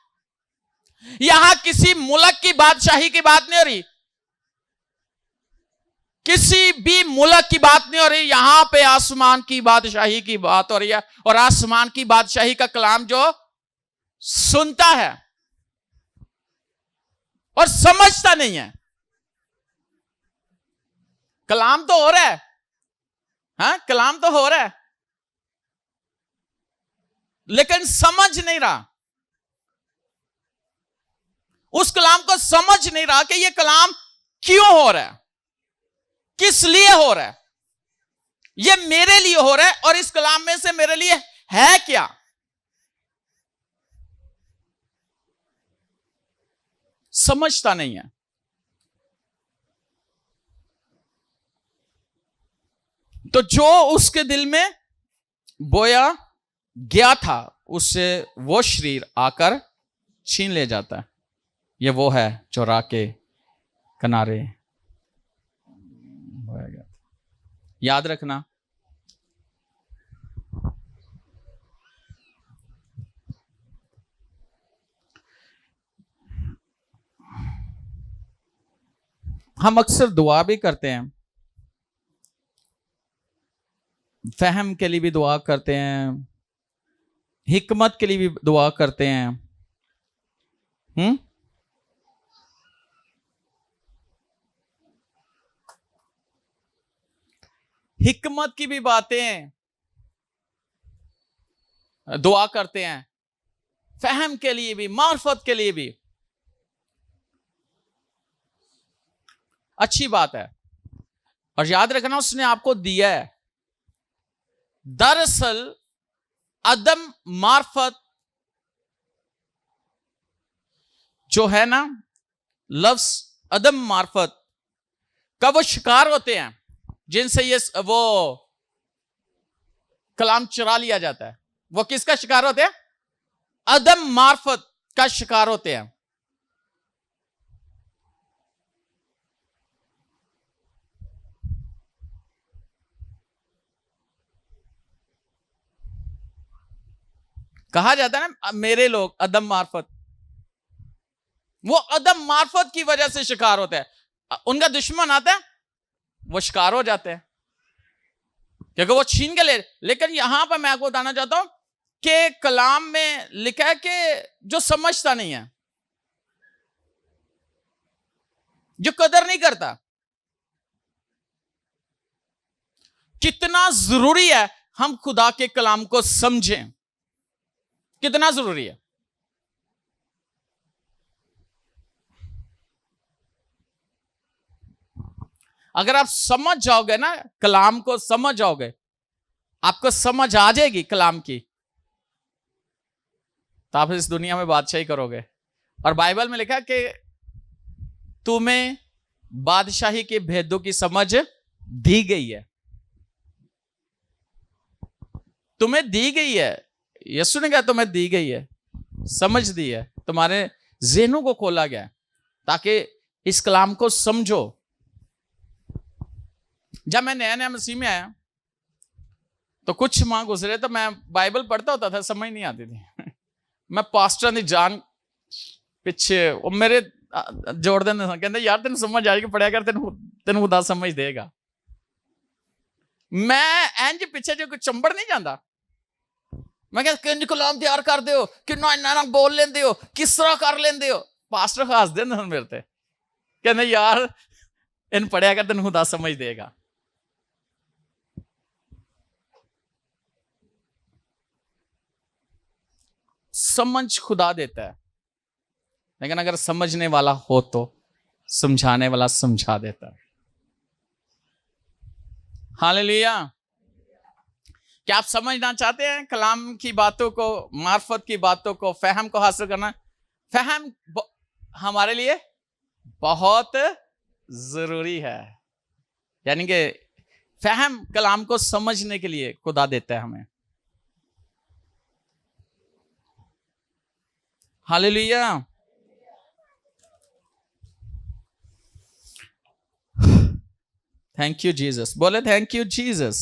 Speaker 1: यहां किसी मुल्क की बादशाही की बात नहीं हो रही, किसी भी मुल्क की बात नहीं हो रही, यहां पे आसमान की बादशाही की बात हो रही है। और आसमान की बादशाही का कलाम जो सुनता है और समझता नहीं है, कलाम तो हो रहा है, हाँ कलाम तो हो रहा है, लेकिन समझ नहीं रहा, उस कलाम को समझ नहीं रहा कि यह कलाम क्यों हो रहा है, किस लिए हो रहा है, यह मेरे लिए हो रहा है और इस कलाम में से मेरे लिए है क्या। समझता नहीं है। तो जो उसके दिल में बोया गया था उससे वो शरीर आकर छीन ले जाता है। ये वो है जो राह के किनारे बोया गया। याद रखना, हम अक्सर दुआ भी करते हैं, फहम के लिए भी दुआ करते हैं, हिकमत के लिए भी दुआ करते हैं। हिकमत की भी बातें दुआ करते हैं, फहम के लिए भी, मार्फत के लिए भी। अच्छी बात है और याद रखना उसने आपको दिया है। दरअसल अदम मार्फत जो है ना, लफ्ज अदम मार्फत का वो शिकार होते हैं जिनसे ये वो कलाम चुरा लिया जाता है। वो किसका शिकार होते हैं? अदम मार्फत का शिकार होते हैं। कहा जाता है ना मेरे लोग अदम मार्फत, वो अदम मार्फत की वजह से शिकार होते हैं। उनका दुश्मन आता है वो शिकार हो जाते हैं क्योंकि वो छीन के ले। लेकिन यहां पर मैं आपको बताना चाहता हूं कि कलाम में लिखा है कि जो समझता नहीं है, जो कदर नहीं करता, कितना जरूरी है हम खुदा के कलाम को समझें, कितना जरूरी है। अगर आप समझ जाओगे ना, कलाम को समझ जाओगे, आपको समझ आ जाएगी कलाम की, तो आप इस दुनिया में बादशाही करोगे। और बाइबल में लिखा है कि तुम्हें बादशाही के भेदों की समझ दी गई है, तुम्हें दी गई है। यीशु ने कहा तुम्हें दी गई है, समझ दी है, तुम्हारे ज़हनों को खोला गया है ताकि इस कलाम को समझो। जब मैं नया नया मसीह में आया तो कुछ माह गुजरे तो मैं बाइबल पढ़ता होता था, समझ नहीं आती थी। मैं पास्टर दी जान पिछे वो मेरे जोड़ देने कहते यार तेन समझ आएगी, पढ़िया कर, तेन खुदा समझ देगा। मैं इंज पिछे जो चंबड़ नहीं जाता। मैं किंज कलाम तैयार कर दो, कि ना बोल लेंदे हो, किस तरह कर लेंदे हो। पास्टर हस देंदे मेरे ते, कहते यार इन पढ़िया कर, तेन खुदा समझ देगा। समझ खुदा देता है, लेकिन अगर समझने वाला हो तो समझाने वाला समझा देता है। हालेलुया। क्या आप समझना चाहते हैं कलाम की बातों को, मार्फत की बातों को, फहम को हासिल करना? फहम हमारे लिए बहुत जरूरी है। यानी कि फहम कलाम को समझने के लिए खुदा देता है हमें। हालेलुया। थैंक यू जीसस, बोले थैंक यू जीसस।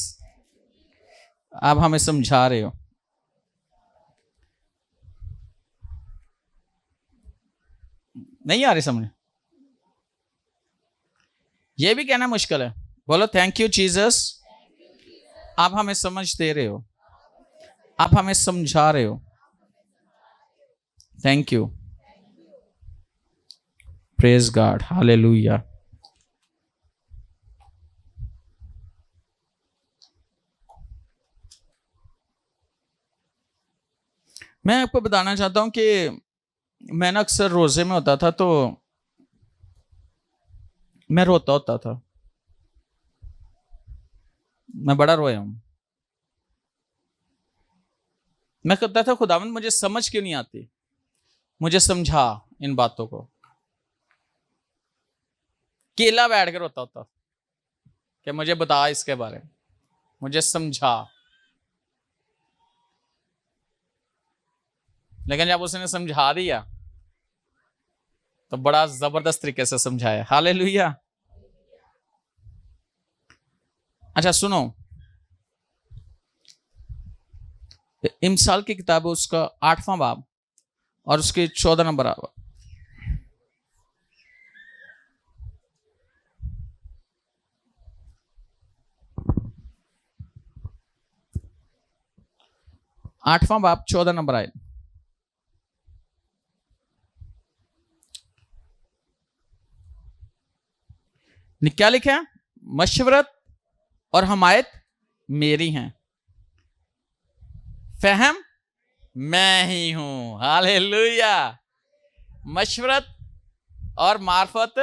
Speaker 1: आप हमें समझा रहे हो। नहीं आ रही समझ? ये भी कहना मुश्किल है। बोलो थैंक यू जीसस, आप हमें समझ दे रहे हो, आप हमें समझा रहे हो। Thank you, praise God, hallelujah. मैं आपको बताना चाहता हूं कि मैं ना अक्सर रोजे में होता था तो मैं रोता होता था। मैं बड़ा रोया हूं। मैं कहता था खुदावंद मुझे समझ क्यों नहीं आती, मुझे समझा इन बातों को। केला बैठ कर रोता होता कि मुझे बता इसके बारे में, मुझे समझा। लेकिन जब उसने समझा दिया तो बड़ा जबरदस्त तरीके से समझाया। हालेलुया। अच्छा सुनो, इमसाल की किताब है, उसका 8वां बाब और उसके 14 नंबर बाब। आठवां बाब 14 नंबर आए। क्या लिखा है? मशवरत और हमायत मेरी हैं, फहम मैं ही हूं। हालेलुया। मशवरत और मार्फत,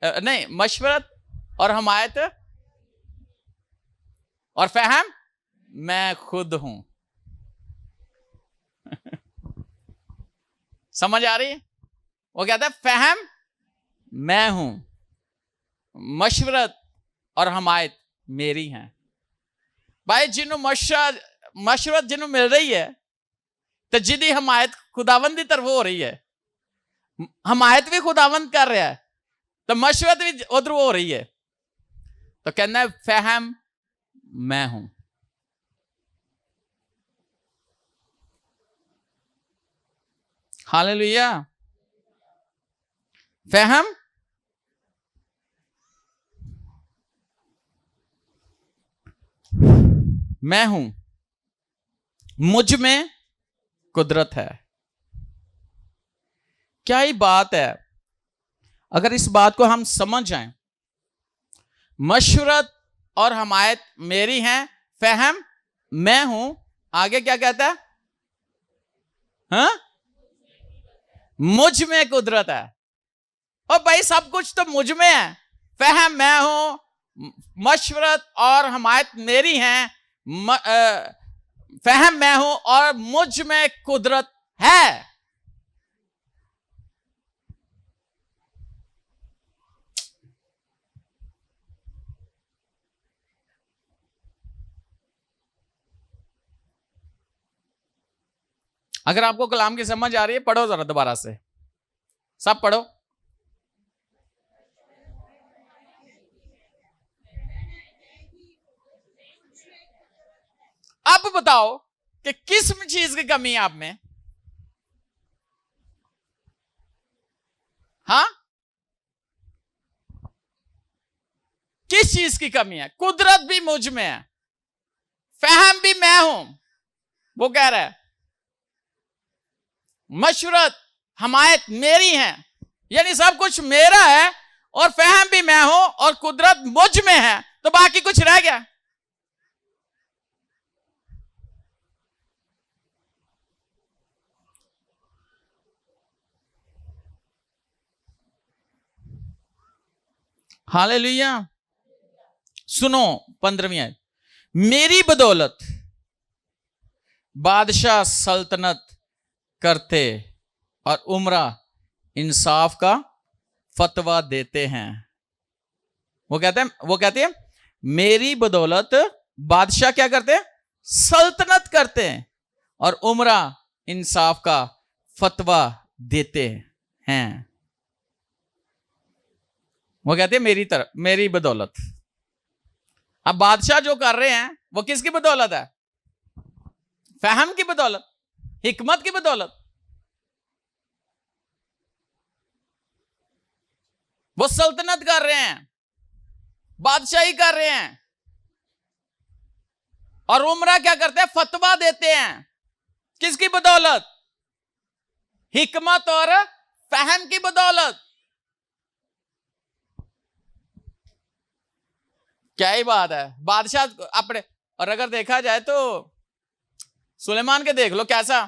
Speaker 1: नहीं, मशवरत और हमायत और फहम मैं खुद हूं। समझ आ रही है? वो कहता है फहम मैं हूं, मशवरत और हमायत मेरी हैं। भाई जिन्हों मशवरत जिन्हों मिल रही है तो जिदी हमायत खुदावंद की तरफ हो रही है, हमायत भी खुदावंद कर रहा है तो मशवरत भी उधर हो रही है। तो कहना है फहम मैं हूं। हालेलुया। फहम मैं हूं, मुझ में कुदरत है। क्या ही बात है। अगर इस बात को हम समझ जाएं, मशवरत और हमायत मेरी हैं, फहम मैं हूं, आगे क्या कहता है? हाँ? मुझ में कुदरत है। और भाई सब कुछ तो मुझ में है। फहम मैं हूं, मशवरत और हमायत मेरी हैं, फहम मैं हूं और मुझ में कुदरत है। अगर आपको कलाम की समझ आ रही है, पढ़ो जरा दोबारा से, सब पढ़ो। अब बताओ कि किस चीज की कमी है आप में? हाँ, किस चीज की कमी है? कुदरत भी मुझ में है, फहम भी मैं हूं। वो कह रहा है मशवरत हमायत मेरी है, यानी सब कुछ मेरा है और फहम भी मैं हूं और कुदरत मुझ में है, तो बाकी कुछ रह गया? हालेलुया। सुनो 15वीं आयत, मेरी बदौलत बादशाह सल्तनत करते और उमरा इंसाफ का फतवा देते हैं। वो कहते हैं मेरी बदौलत बादशाह क्या करते हैं? सल्तनत करते हैं और उमरा इंसाफ का फतवा देते हैं। वो कहते हैं मेरी बदौलत। अब बादशाह जो कर रहे हैं वो किसकी बदौलत है? फहम की बदौलत, हिकमत की बदौलत। वो सल्तनत कर रहे हैं, बादशाही कर रहे हैं, और उमरा क्या करते हैं? फतवा देते हैं। किसकी बदौलत? हिकमत और फहम की बदौलत। क्या ही बात है। बादशाह अपने, और अगर देखा जाए तो सुलेमान के देख लो कैसा,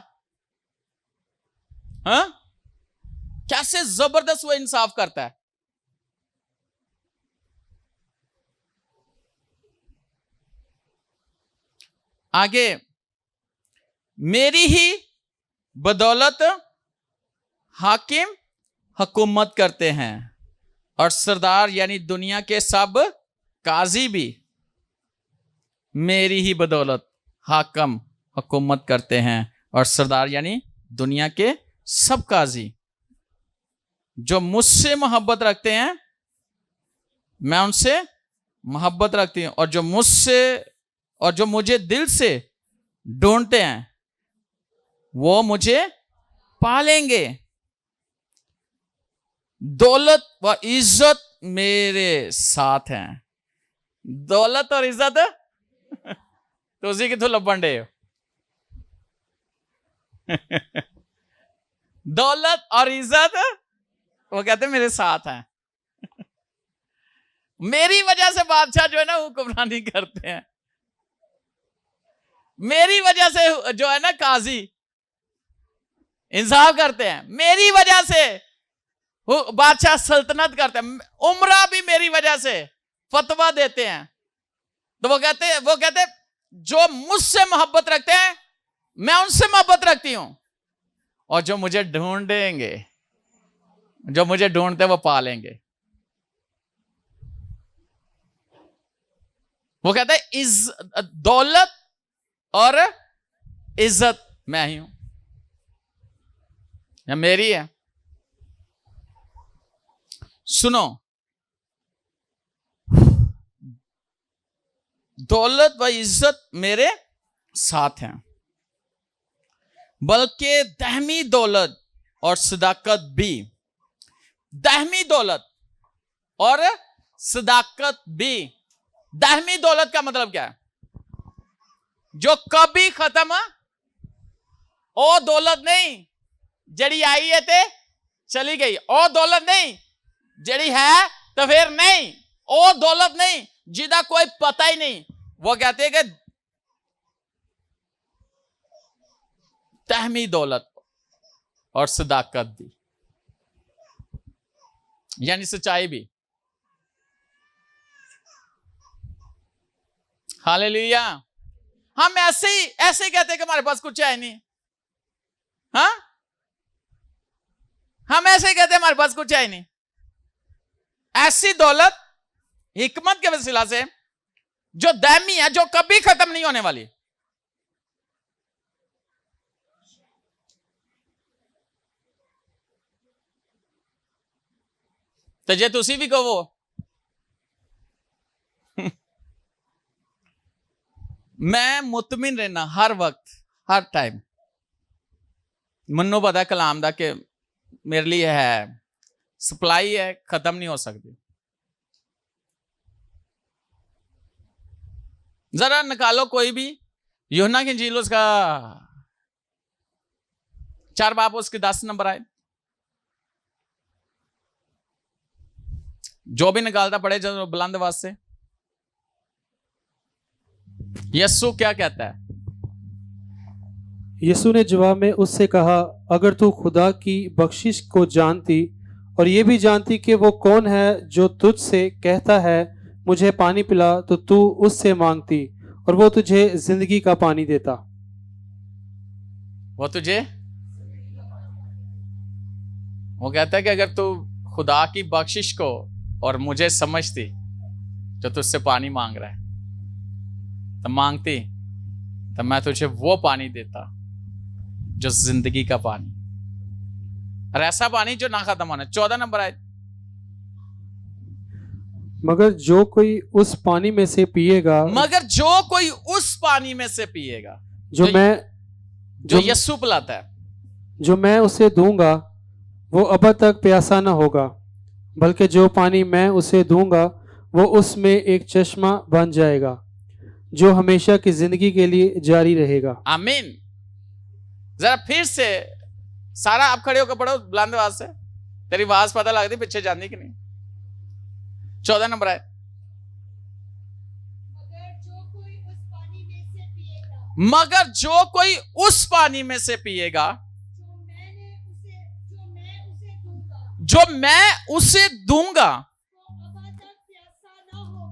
Speaker 1: हाँ, कैसे जबरदस्त वो इंसाफ करता है। आगे, मेरी ही बदौलत हाकिम हुकूमत करते हैं और सरदार यानी दुनिया के सब काजी भी मेरी ही बदौलत हाकिम हुकूमत करते हैं, और सरदार यानी दुनिया के सब काजी जो मुझसे मोहब्बत रखते हैं, मैं उनसे मोहब्बत रखती हूं, और जो मुझे दिल से ढूंढते हैं वो मुझे पालेंगे। दौलत व इज्जत मेरे साथ हैं। दौलत और इज्जत तो उसी की तो लपन डे हो। दौलत और इज्जत वो कहते हैं मेरे साथ हैं। मेरी वजह से बादशाह जो है ना हुक्मरानी करते हैं, मेरी वजह से जो है ना काजी इंसाफ करते हैं, मेरी वजह से बादशाह सल्तनत करते हैं, उमरा भी मेरी वजह से फतवा देते हैं। तो वो कहते हैं जो मुझसे मोहब्बत रखते हैं मैं उनसे मोहब्बत रखती हूं, और जो मुझे ढूंढेंगे, जो मुझे ढूंढते वो पालेंगे। वो कहते हैं दौलत और इज्जत मैं ही हूं, या मेरी है। सुनो, दौलत व इज्जत मेरे साथ हैं, बल्कि दहमी दौलत और सदाकत भी। दहमी दौलत और सदाकत भी। दहमी दौलत का मतलब क्या है? जो कभी खत्म ओ दौलत नहीं जड़ी आई है ते चली गई, ओ दौलत नहीं जड़ी है तो फिर नहीं, ओ दौलत नहीं जिदा कोई पता ही नहीं। वो कहते हैं कि दहमी दौलत और सदाकत भी, यानी सच्चाई भी। हालेलुया। हम ऐसे ही कहते हैं कि हमारे पास कुछ है नहीं। हाँ, हम ऐसे ही कहते हैं हमारे पास कुछ है नहीं। ऐसी दौलत हिकमत के वसीला से जो दायमी है, जो कभी खत्म नहीं होने वाली। तो जे तुसी भी कहो मैं मुतमिन रहना हर वक्त हर टाइम, मन्नो पता कलाम दा कि मेरे लिए है, सप्लाई है, खत्म नहीं हो सकती। जरा निकालो कोई भी यूहन्ना की इंजील, उसका 4 बाब उसके 10 नंबर आए, जो भी निकालता पड़े जो बुलंद आवाज से। यीशु क्या कहता है?
Speaker 2: यीशु ने जवाब में उससे कहा, अगर तू खुदा की बख्शिश को जानती और ये भी जानती कि वो कौन है जो तुझसे कहता है मुझे पानी पिला, तो तू उससे मांगती और वो तुझे जिंदगी का पानी देता।
Speaker 1: वो कहता है कि अगर तू खुदा की बख्शिश को और मुझे समझती जो तुझसे पानी मांग रहा है, तो मांगती तो मैं तुझे वो पानी देता जो जिंदगी का पानी, और ऐसा पानी जो ना खत्म होना। 14 नंबर आए।
Speaker 2: मगर जो कोई उस पानी में से पिएगा
Speaker 1: मगर जो कोई उस पानी में से पिएगा
Speaker 2: जो
Speaker 1: जो-
Speaker 2: मैं
Speaker 1: जो
Speaker 2: जो
Speaker 1: यीशु पिलाता है,
Speaker 2: जो मैं उसे दूंगा वो अब तक प्यासा न होगा, बल्कि जो पानी मैं उसे दूंगा वो उसमें एक चश्मा बन जाएगा जो हमेशा की जिंदगी के लिए जारी रहेगा।
Speaker 1: आमीन। जरा फिर से सारा आप खड़े होकर पढ़ो बुलंद आवाज से, तेरी आवाज पता लगती पीछे जाने की नहीं। 14 नंबर है, मगर जो कोई उस पानी में से पिएगा जो मैं उसे दूंगा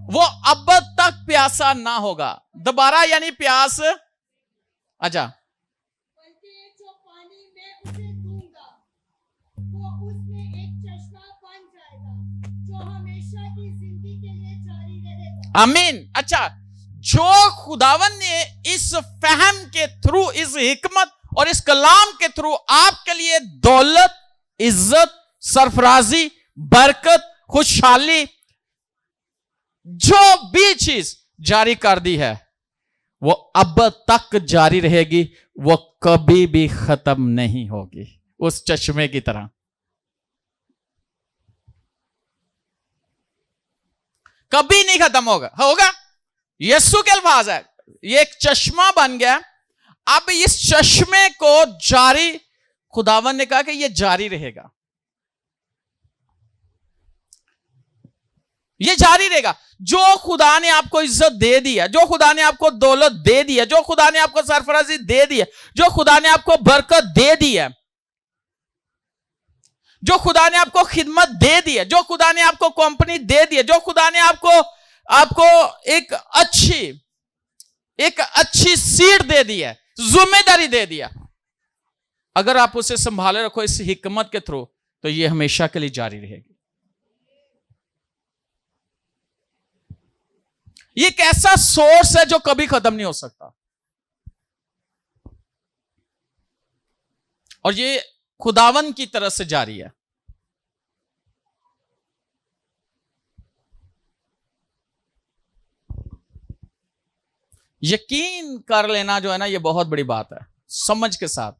Speaker 1: वो अब तक प्यासा ना होगा। दोबारा यानी प्यास, अच्छा,
Speaker 3: जो पानी मैं उसे दूंगा वो उसमें एक चश्मा बन जाएगा जो हमेशा की जिंदगी के लिए जारी रहेगा।
Speaker 1: आमीन। अच्छा, जो खुदावन ने इस फहम के थ्रू, इस हिकमत और इस कलाम के थ्रू आपके लिए दौलत, इज्जत, सरफराजी, बरकत, खुशहाली, जो भी चीज जारी कर दी है वो अब तक जारी रहेगी, वो कभी भी खत्म नहीं होगी, उस चश्मे की तरह कभी नहीं खत्म होगा। यीशु के अल्फाज है, ये एक चश्मा बन गया। अब इस चश्मे को जारी, खुदावन ने कहा कि ये जारी रहेगा, ये जारी रहेगा। जो खुदा ने आपको इज्जत दे दी है, जो खुदा ने आपको दौलत दे दी है, जो खुदा ने आपको सरफराजी दे दी है, जो खुदा ने आपको बरकत दे दी है, जो खुदा ने आपको खिदमत दे दी है, जो खुदा ने आपको कंपनी दे दी है, जो खुदा ने आपको एक अच्छी सीट दे दी है, जिम्मेदारी दे दिया, अगर आप उसे संभाले रखो इस हिकमत के थ्रू, तो ये हमेशा के लिए जारी रहेगी। ये एक ऐसा सोर्स है जो कभी खत्म नहीं हो सकता, और ये खुदावन की तरफ से जारी है। यकीन कर लेना जो है ना, ये बहुत बड़ी बात है। समझ के साथ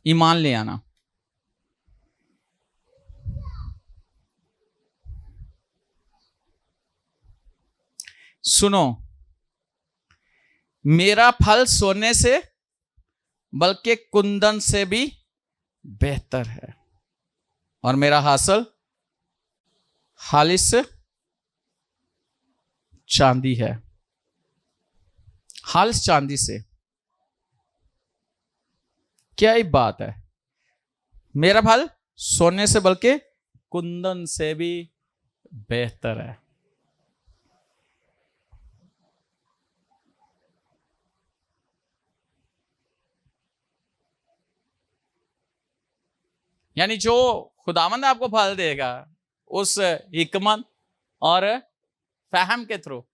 Speaker 1: ईमान ले आना। सुनो, मेरा फल सोने से बल्कि कुंदन से भी बेहतर है, और मेरा हासिल खालिस चांदी है। खालिस चांदी से, क्या ही बात है। मेरा फल सोने से बल्कि कुंदन से भी बेहतर है। यानी जो खुदावंद आपको फल देगा उस हिकमत और फहम के थ्रू,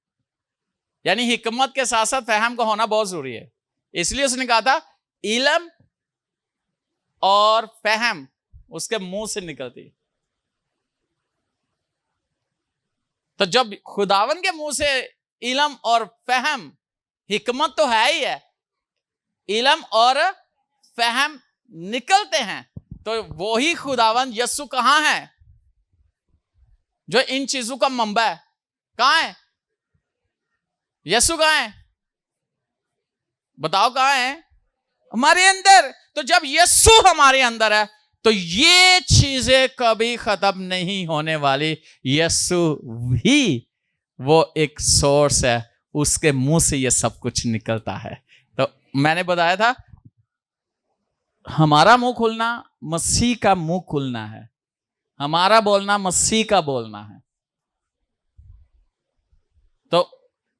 Speaker 1: यानी हिकमत के साथ साथ फहम का होना बहुत जरूरी है। इसलिए उसने कहा था इल्म और फहम उसके मुंह से निकलती। तो जब खुदावन के मुंह से इल्म और फहम, हिकमत तो है ही है, इल्म और फहम निकलते हैं, तो वो ही खुदावन यस्सु कहां है जो इन चीजों का मंबा है? कहां है यस्सु? कहां है? बताओ कहां है? हमारे अंदर। तो जब यस्सु हमारे अंदर है तो ये चीजें कभी खत्म नहीं होने वाली। यस्सु ही वो एक सोर्स है, उसके मुंह से ये सब कुछ निकलता है। तो मैंने बताया था हमारा मुंह खुलना मसीह का मुंह खुलना है, हमारा बोलना मसीह का बोलना है। तो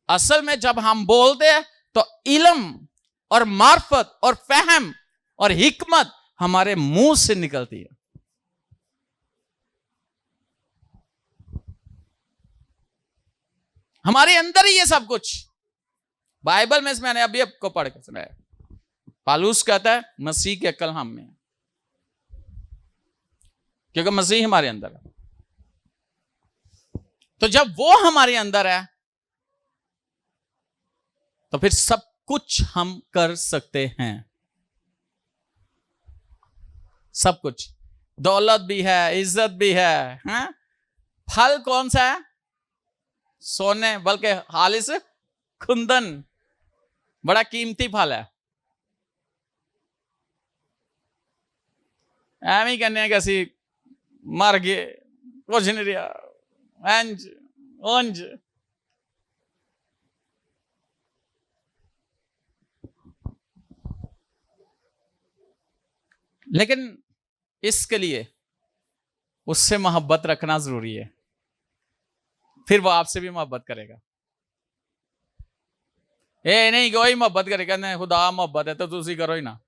Speaker 1: असल में जब हम बोलते हैं तो इल्म और मार्फत और फहम और हिकमत हमारे मुंह से निकलती है। हमारे अंदर ही ये सब कुछ। बाइबल में मैंने अभी आपको पढ़ के सुनाया, पालूस कहता है मसीह की अक्ल हम में है, क्योंकि मसीह हमारे अंदर है। तो जब वो हमारे अंदर है तो फिर सब कुछ हम कर सकते हैं, सब कुछ। दौलत भी है, इज्जत भी है, हैं? फल कौन सा है? सोने, बल्कि खालिस कुंदन, बड़ा कीमती फल है। एम ही कहने कि असी मर गए, कुछ नहीं रहा, इंज उंज। लेकिन इसके लिए उससे मोहब्बत रखना जरूरी है, फिर वो आपसे भी मोहब्बत करेगा। ए नहीं कि वही मोहब्बत करेगा, नहीं, खुदा मोहब्बत है तो तुसी करो ही ना।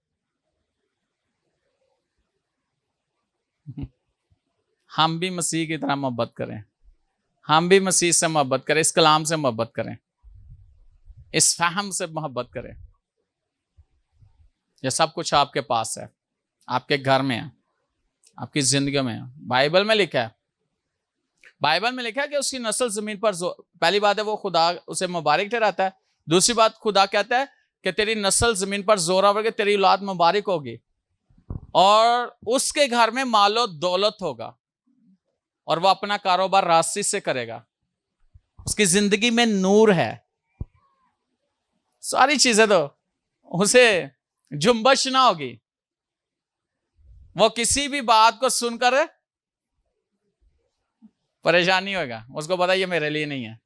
Speaker 1: हम भी मसीह की तरह मोहब्बत करें, हम भी मसीह से मोहब्बत करें, इस कलाम से मोहब्बत करें, इस फहम से मोहब्बत करें। यह सब कुछ आपके पास है, आपके घर में है, आपकी जिंदगी में है। बाइबल में लिखा है, बाइबल में लिखा है कि उसकी नस्ल जमीन पर पहली बात है वो खुदा उसे मुबारक ठहराता है। दूसरी बात, खुदा कहता है कि तेरी नस्ल जमीन पर जोरावर के, तेरी औलाद मुबारक होगी और उसके घर में मालो दौलत होगा और वह अपना कारोबार रास्ते से करेगा। उसकी जिंदगी में नूर है, सारी चीजें, तो उसे जुम्बश ना होगी। वो किसी भी बात को सुनकर परेशानी होगा, उसको पता ये मेरे लिए नहीं है।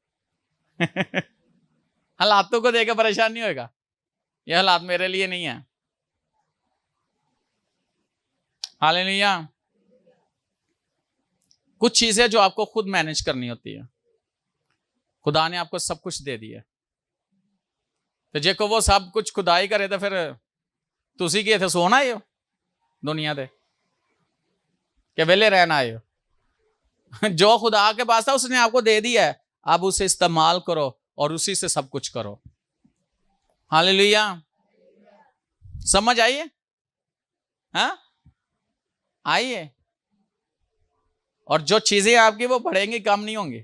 Speaker 1: हालातों को देखकर परेशान नहीं होगा, ये हालात मेरे लिए नहीं है। हालेलुया। कुछ चीजें जो आपको खुद मैनेज करनी होती है, खुदा ने आपको सब कुछ दे दिया, तो जेको वो सब कुछ खुदा ही करे तो फिर तुसी की इत्थे सोना आए हो दुनिया दे के वेले रहना आए हो। जो खुदा के पास था उसने आपको दे दिया है, आप उसे इस्तेमाल करो और उसी से सब कुछ करो। हालेलुया। समझ आइए? हाँ, आइए। और जो चीजें आपकी वो बढ़ेंगी, कम नहीं होंगी।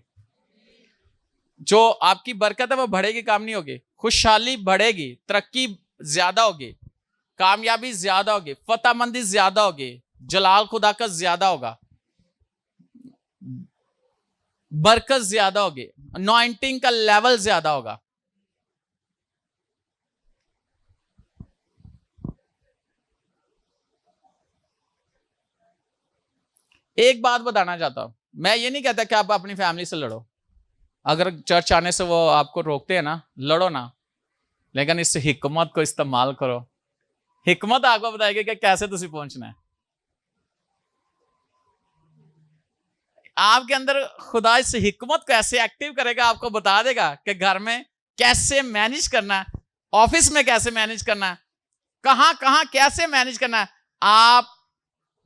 Speaker 1: जो आपकी बरकत है वो बढ़ेगी, काम नहीं होगी। खुशहाली बढ़ेगी, तरक्की ज्यादा होगी, कामयाबी ज्यादा होगी, फतेहमंदी ज्यादा होगी, जलाल खुदा का ज्यादा होगा, बरकत ज्यादा होगी, अनॉइंटिंग का लेवल ज्यादा होगा। एक बात बताना चाहता हूं, मैं ये नहीं कहता कि आप अपनी फैमिली से लड़ो। अगर चर्च आने से वो आपको रोकते हैं ना, लड़ो ना, लेकिन इस हिकमत को इस्तेमाल करो। हिकमत आपको बताएगी कि कैसे तुसी पहुंचना है। आपके अंदर खुदा इस हिकमत को ऐसे एक्टिव करेगा, आपको बता देगा कि घर में कैसे मैनेज करना है, ऑफिस में कैसे मैनेज करना है, कहां कहां कैसे मैनेज करना है। आप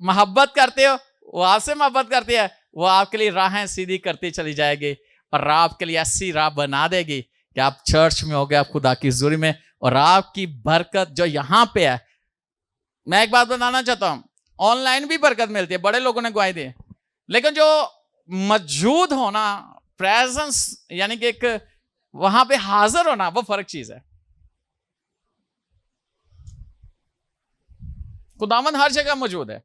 Speaker 1: मोहब्बत करते हो, वो आपसे मोहब्बत करती है, वो आपके लिए राहें सीधी करती चली जाएगी और आपके लिए ऐसी राह बना देगी कि आप चर्च में हो गए, आप खुदा की हुजूरी में, और आपकी बरकत जो यहां पे है। मैं एक बात बताना चाहता हूं, ऑनलाइन भी बरकत मिलती है, बड़े लोगों ने गवाही दी, लेकिन जो मौजूद होना, प्रेजेंस, यानी कि एक वहां पे हाजिर होना, वो फर्क चीज है। खुदावंद हर जगह मौजूद है।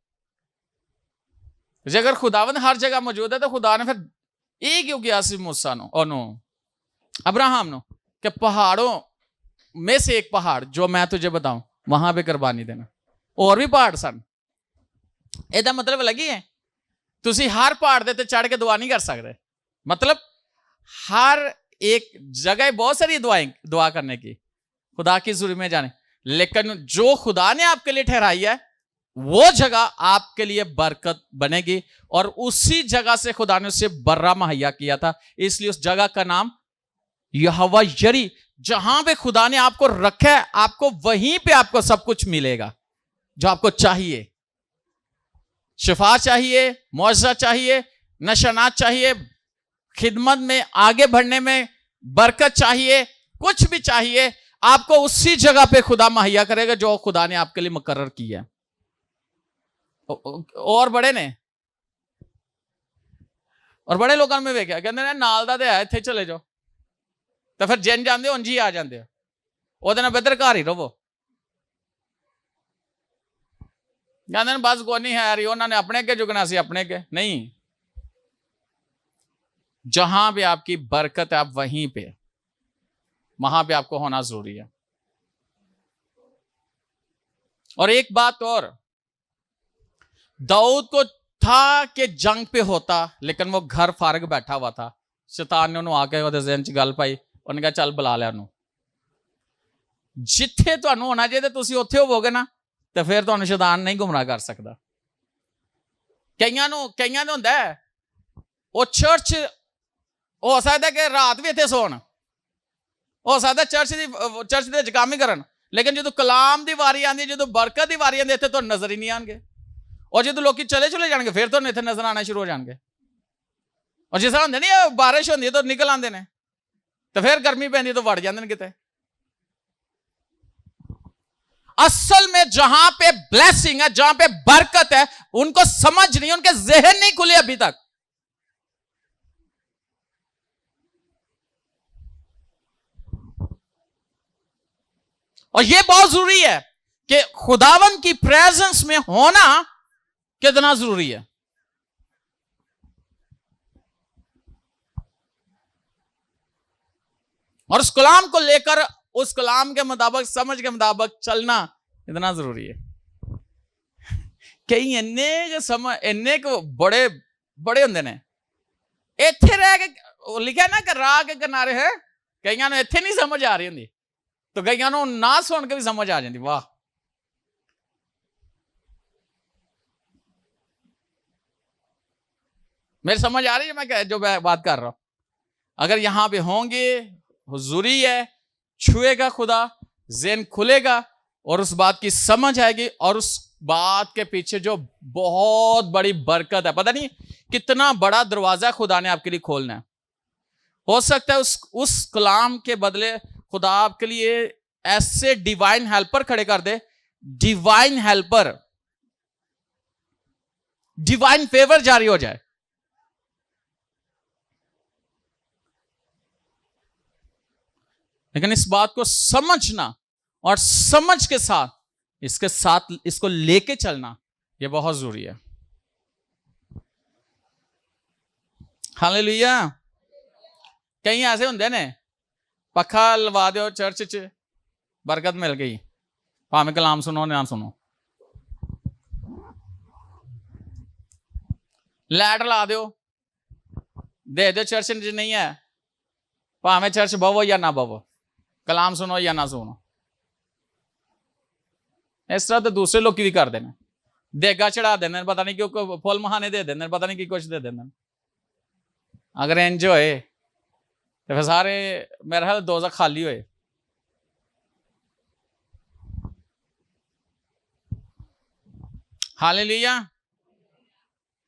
Speaker 1: अगर खुदावंद हर जगह मौजूद है तो खुदा ने फिर ये क्यों किया सिर्फ मूसा नो अब्राहम नो कि पहाड़ों में से एक पहाड़ जो मैं तुझे बताऊं वहां पे कुर्बानी देना। और भी पहाड़ सन, ਇਹਦਾ मतलब अलग ही है। तुसी हर पहाड़ दे ते चढ़ के दुआ नहीं कर सकते। मतलब हर एक जगह बहुत सारी दुआ करने की, खुदा की जरूरत में जाने, लेकिन जो खुदा ने आपके लिए ठहराई है वो जगह आपके लिए बरकत बनेगी। और उसी जगह से खुदा ने उसे बर्रा मुहैया किया था, इसलिए उस जगह का नाम यहोवा यरी। जहां पे खुदा ने आपको रखा है, आपको वहीं पे आपको सब कुछ मिलेगा जो आपको चाहिए। शिफा चाहिए, मुआवजा चाहिए, नशनात चाहिए, खिदमत में आगे बढ़ने में बरकत चाहिए, कुछ भी चाहिए, आपको उसी जगह पे खुदा मुहैया करेगा जो खुदा ने आपके लिए मुकर्रर किया है। और बड़े ने ਔਰ ਬੜੇ ਲੋਕਾਂ ਨੂੰ ਮੈਂ ਵੇਖਿਆ ਕਹਿੰਦੇ ਨੇ ਨਾਲ ਦਾ ਤੇ ਹੈ, ਇੱਥੇ ਚਲੇ ਜਾਓ, ਤਾਂ ਫਿਰ ਜਿੰਨ ਜਾਂਦੇ ਉਂਝ ਹੀ ਆ ਜਾਂਦੇ ਆ, ਉਹਦੇ ਨਾਲ ਬਿਹਤਰ ਘਰ ਹੀ ਰਵੋ। ਕਹਿੰਦੇ ਨੇ ਬਸ ਕੋਈ ਨਹੀਂ ਹੈ ਯਾਰ, ਉਹਨਾਂ ਨੇ ਆਪਣੇ ਅੱਗੇ ਝੁਕਣਾ ਸੀ ਆਪਣੇ ਅੱਗੇ नहीं। जहां भी आपकी बरकत है आप वहीं पे, वहां पे आपको होना जरूरी है। और एक बात और, दाऊद को था कि जंग पे होता, लेकिन वो घर फारग बैठा हुआ था। शैतान ने उन्होंने आके ਉਹਦੇ ਜ਼ਿਹਨ 'ਚ ਗੱਲ ਪਾਈ, ਉਹਨੇ ਕਿਹਾ ਚੱਲ ਬੁਲਾ ਲਿਆ ਉਹਨੂੰ। ਜਿੱਥੇ ਤੁਹਾਨੂੰ ਹੋਣਾ ਚਾਹੀਦਾ ਤੁਸੀਂ ਉੱਥੇ ਹੋਵੋਗੇ ਨਾ, ਤੇ ਫਿਰ ਤੁਹਾਨੂੰ ਸ਼ੈਤਾਨ ਨਹੀਂ ਗੁੰਮਰਾਹ ਕਰ ਸਕਦਾ। ਕਈਆਂ ਨੂੰ ਹੁੰਦਾ ਉਹ ਚਰਚ, ਹੋ ਸਕਦਾ ਕਿ ਰਾਤ ਵੀ ਇੱਥੇ ਸੌਣ, ਹੋ ਸਕਦਾ ਚਰਚ ਦੇ ਵਿੱਚ ਕੰਮ ਹੀ ਕਰਨ, ਲੇਕਿਨ ਜਦੋਂ ਕਲਾਮ ਦੀ ਵਾਰੀ ਆਉਂਦੀ, ਜਦੋਂ ਬਰਕਤ ਦੀ ਵਾਰੀ ਆਉਂਦੀ, ਇੱਥੇ ਤੁਹਾਨੂੰ ਨਜ਼ਰ ਹੀ ਨਹੀਂ ਆਉਣਗੇ। ਔਰ ਜਦੋਂ ਲੋਕੀ ਚਲੇ ਜਾਣਗੇ ਫਿਰ ਤੁਹਾਨੂੰ ਇੱਥੇ ਨਜ਼ਰ ਆਉਣਾ ਸ਼ੁਰੂ ਹੋ ਜਾਣਗੇ। ਔਰ ਜਿਸ ਤਰ੍ਹਾਂ ਹੁੰਦੇ ਨਹੀਂ, ਬਾਰਿਸ਼ ਹੁੰਦੀ ਹੈ ਤਾਂ ਨਿਕਲ ਆਉਂਦੇ ਨੇ, ਤੇ ਫਿਰ ਗਰਮੀ ਪੈਂਦੀ ਤਾਂ ਵੜ ਜਾਂਦੇ ਨੇ ਕਿਤੇ। असल में जहां पे ब्लेसिंग है, जहां पे बरकत है, उनको समझ नहीं, उनके जहन नहीं खुले अभी तक। और यह बहुत जरूरी है कि खुदावन की प्रेजेंस में होना कितना जरूरी है। और उस कलाम को लेकर, उस कलाम के मुताबिक, समझ के मुताबिक चलना इतना जरूरी है। कई इन्ने बड़े बड़े होंगे ने, इत्थे रह के लिखा ना कि राह के किनारे है, कईयां नूं इत्थे नहीं समझ आ रही होंदी, तो कईयां नूं ना सुन के भी समझ आ जाती। वाह, मेरी समझ आ रही है मैं जो बात कर रहा हूं। अगर यहां पे होंगे, हुजूरी है, छुएगा खुदा, ज़हन खुलेगा और उस बात की समझ आएगी, और उस बात के पीछे जो बहुत बड़ी बरकत है, पता नहीं कितना बड़ा दरवाजा खुदा ने आपके लिए खोलना है। हो सकता है उस कलाम के बदले खुदा आपके लिए ऐसे डिवाइन हेल्पर खड़े कर दे, डिवाइन हेल्पर, डिवाइन फेवर जारी हो जाए। लेकिन इस बात को समझना और समझ के साथ इसको लेके चलना, यह बहुत जरूरी है। हालेलुया। कई ऐसे होंगे ने, पखा लवा दो चर्च च, बरकत मिल गई, भावें कलाम सुनो ना सुनो। लाइट ला दो, दे दो चर्च च नहीं है, भावें चर्च बवो या ना बवो, कलाम सुनो या ना सुनो। इस तरह तो दूसरे लोग भी कर देने, देगा चढ़ा देने, पता नहीं क्यों फुल महाने दे देने, पता नहीं कि कुछ दे देने। अगर इंज होए तो फिर सारे मेरा ख्याल दोज़ख खाली होए। हालेलुया।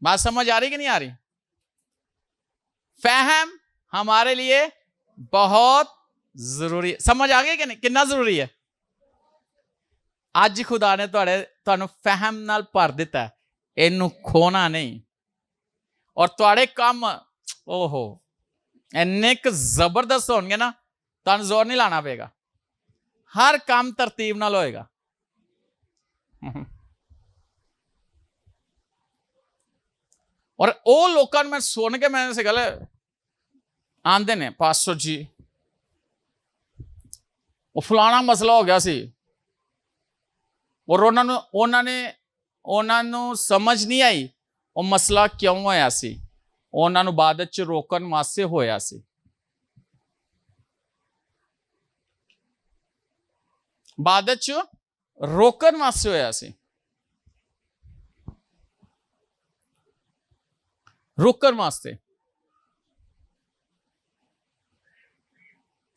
Speaker 1: बात समझ आ रही कि नहीं आ रही? फहम हमारे लिए बहुत जरूरी है। समझ आ गई कि नहीं, कितना जरूरी है? आज खुदा ने तुहानू फहम नाल भर दिता है, इनू खोना नहीं। और तुहाडे काम ओहो इन्ने क जबरदस्त होणगे ना, तुहानू जोर नहीं लाना पेगा, हर काम तरतीब नाल होएगा। और वो लोगों मैं सुन के मैंने से गल आंदे ने, पास्टर जी वो फलाना मसला हो गया सी, और उन्होंने समझ नहीं आई वो मसला क्यों होया सी, उन्होंने बाद च रोकन वास्ते होया सी। बाद च रोकन वास्ते होया सी, रोकन वास्ते।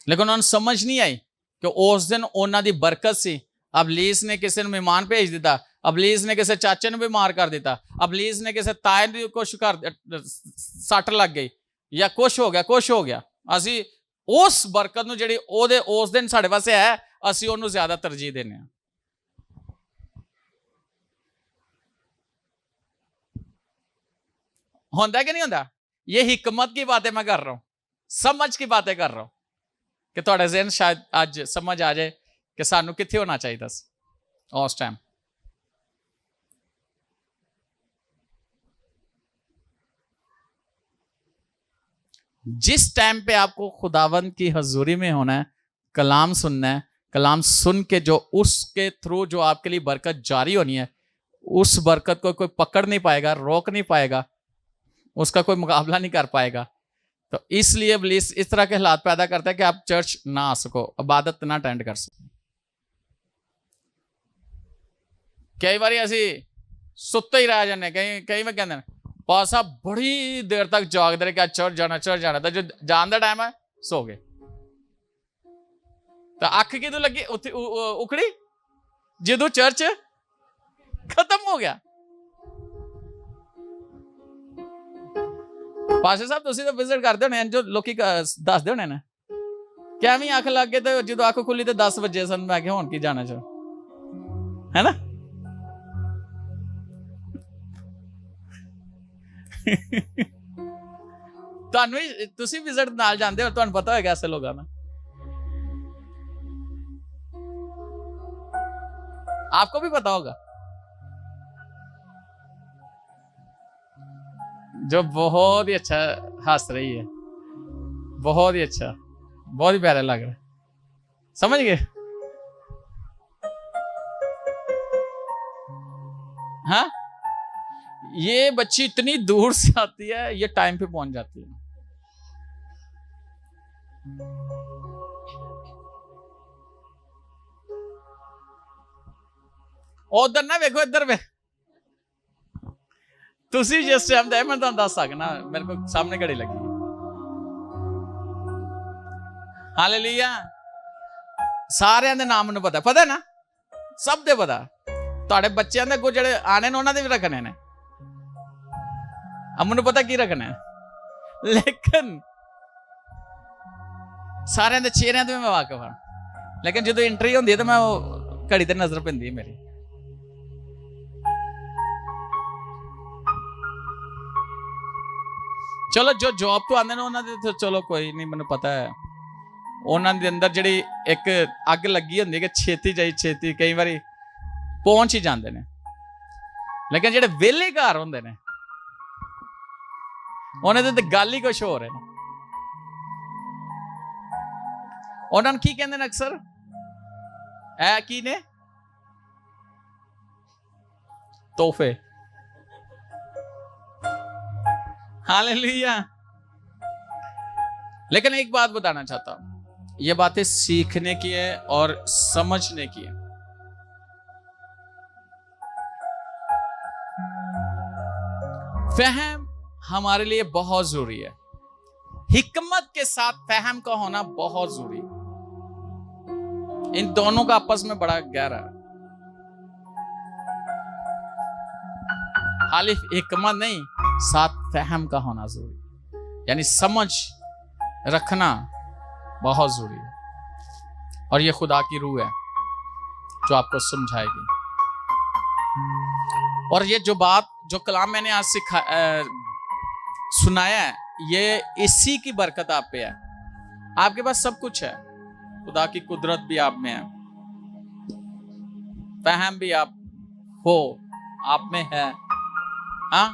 Speaker 1: लेकिन उन्होंने समझ नहीं आई कि उस दिन उन्होंने दी बरकत सी। अबलीस ने किसी ने मेहमान भेज दिता, अबलीस ने किसी चाचे ने भी मार कर दिता, अबलीस ने किसी ताए ने कुछ कर सट लग गई या कुछ हो गया। असी उस बरकत नूं जिहड़ी ओहदे उस दिन साडे वास्ते है, असी उहनूं ज्यादा तरजीह देने आ। हुंदा कि नहीं हुंदा? ये हिकमत की बातें मैं कर रहा हूं, समझ की बातें कर रहा हूं कि थोड़े ज़हन शायद आज समझ आ जाए कि सानू कित्थे होना चाहिए उस टाइम। जिस टाइम पे आपको खुदावंद की हजूरी में होना है, कलाम सुनना है, कलाम सुन के जो उसके थ्रू जो आपके लिए बरकत जारी होनी है, उस बरकत को कोई पकड़ नहीं पाएगा, रोक नहीं पाएगा, उसका कोई मुकाबला नहीं कर पाएगा। तो इसलिए इब्लीस इस तरह के हालात पैदा करता है कि आप चर्च ना आ सको, इबादत ना अटेंड कर सको। कई बार असी सुते ही रह जाने, कई में कहते हैं पासा बड़ी देर तक जागते रहे कि चर्च जाना तो जो जान का टाइम है सो गए। तो अख किदों लगी उखड़ी जो चर्च खत्म हो गया। पाशा साहब तुसी तो विजिट करते होने जो लोग दसते होने ने कि एवं अख लग गए तो जो अख खुली तो 10 बजे सन, मैं क्या हुण की जाना चो, है ना। तुसी विजिट नाल जांदे हो, तुहानू पता होगा ऐसे लोगों का। आपको भी पता होगा जो बहुत ही अच्छा हंस रही है, बहुत ही अच्छा, बहुत ही प्यारा लग रहा है, समझ गए। हाँ, ये बच्ची इतनी दूर से आती है, ये टाइम पे पहुंच जाती है। उधर ना देखो, इधर वे तुसी जिस टाइम दे मैं तुहानू दस सकना, मेरे को सामने घड़ी लगी। हालेलुया। सारे दे नाम मैनू पता ना, सब दे पता। तुहाडे बच्चों दे अगों जिहड़े आने ने उन्हां दे भी रखने ने, अब मैनू पता की रखना है, लेकिन सारे दे चेहरिਆਂ तो मैं वाकिफ हाँ। लेकिन जो एंट्री होंदी है तो मैं घड़ी ते नजर पैंदी है मेरी। चलो जो जॉब तो आते ने तो चलो कोई नहीं, मैनू पता है उन्होंने अंदर जी एक अग लगी होंगी कि छेती जाई छेती कई बार पहुंच ही जाते हैं। लेकिन जेडे वेले घर होंगे ने उन्हें तो गल ही कुछ होर है। उन्होंने की कहते हैं अक्सर है की ने तोहफे। हालेलुया। लेकिन एक बात बताना चाहता हूं, ये बातें सीखने की है और समझने की है। फहम हमारे लिए बहुत जरूरी है, हिकमत के साथ फहम का होना बहुत जरूरी है। इन दोनों का आपस में बड़ा गहरा है। खाली हिकमत नहीं, साथ फहम का होना जरूरी, यानी समझ रखना बहुत जरूरी है। और ये खुदा की रूह है जो आपको समझाएगी। और ये जो बात जो कलाम मैंने आज सुनाया है, ये इसी की बरकत आप पे है। आपके पास सब कुछ है, खुदा की कुदरत भी आप में है, फहम भी आप हो आप में है। हाँ,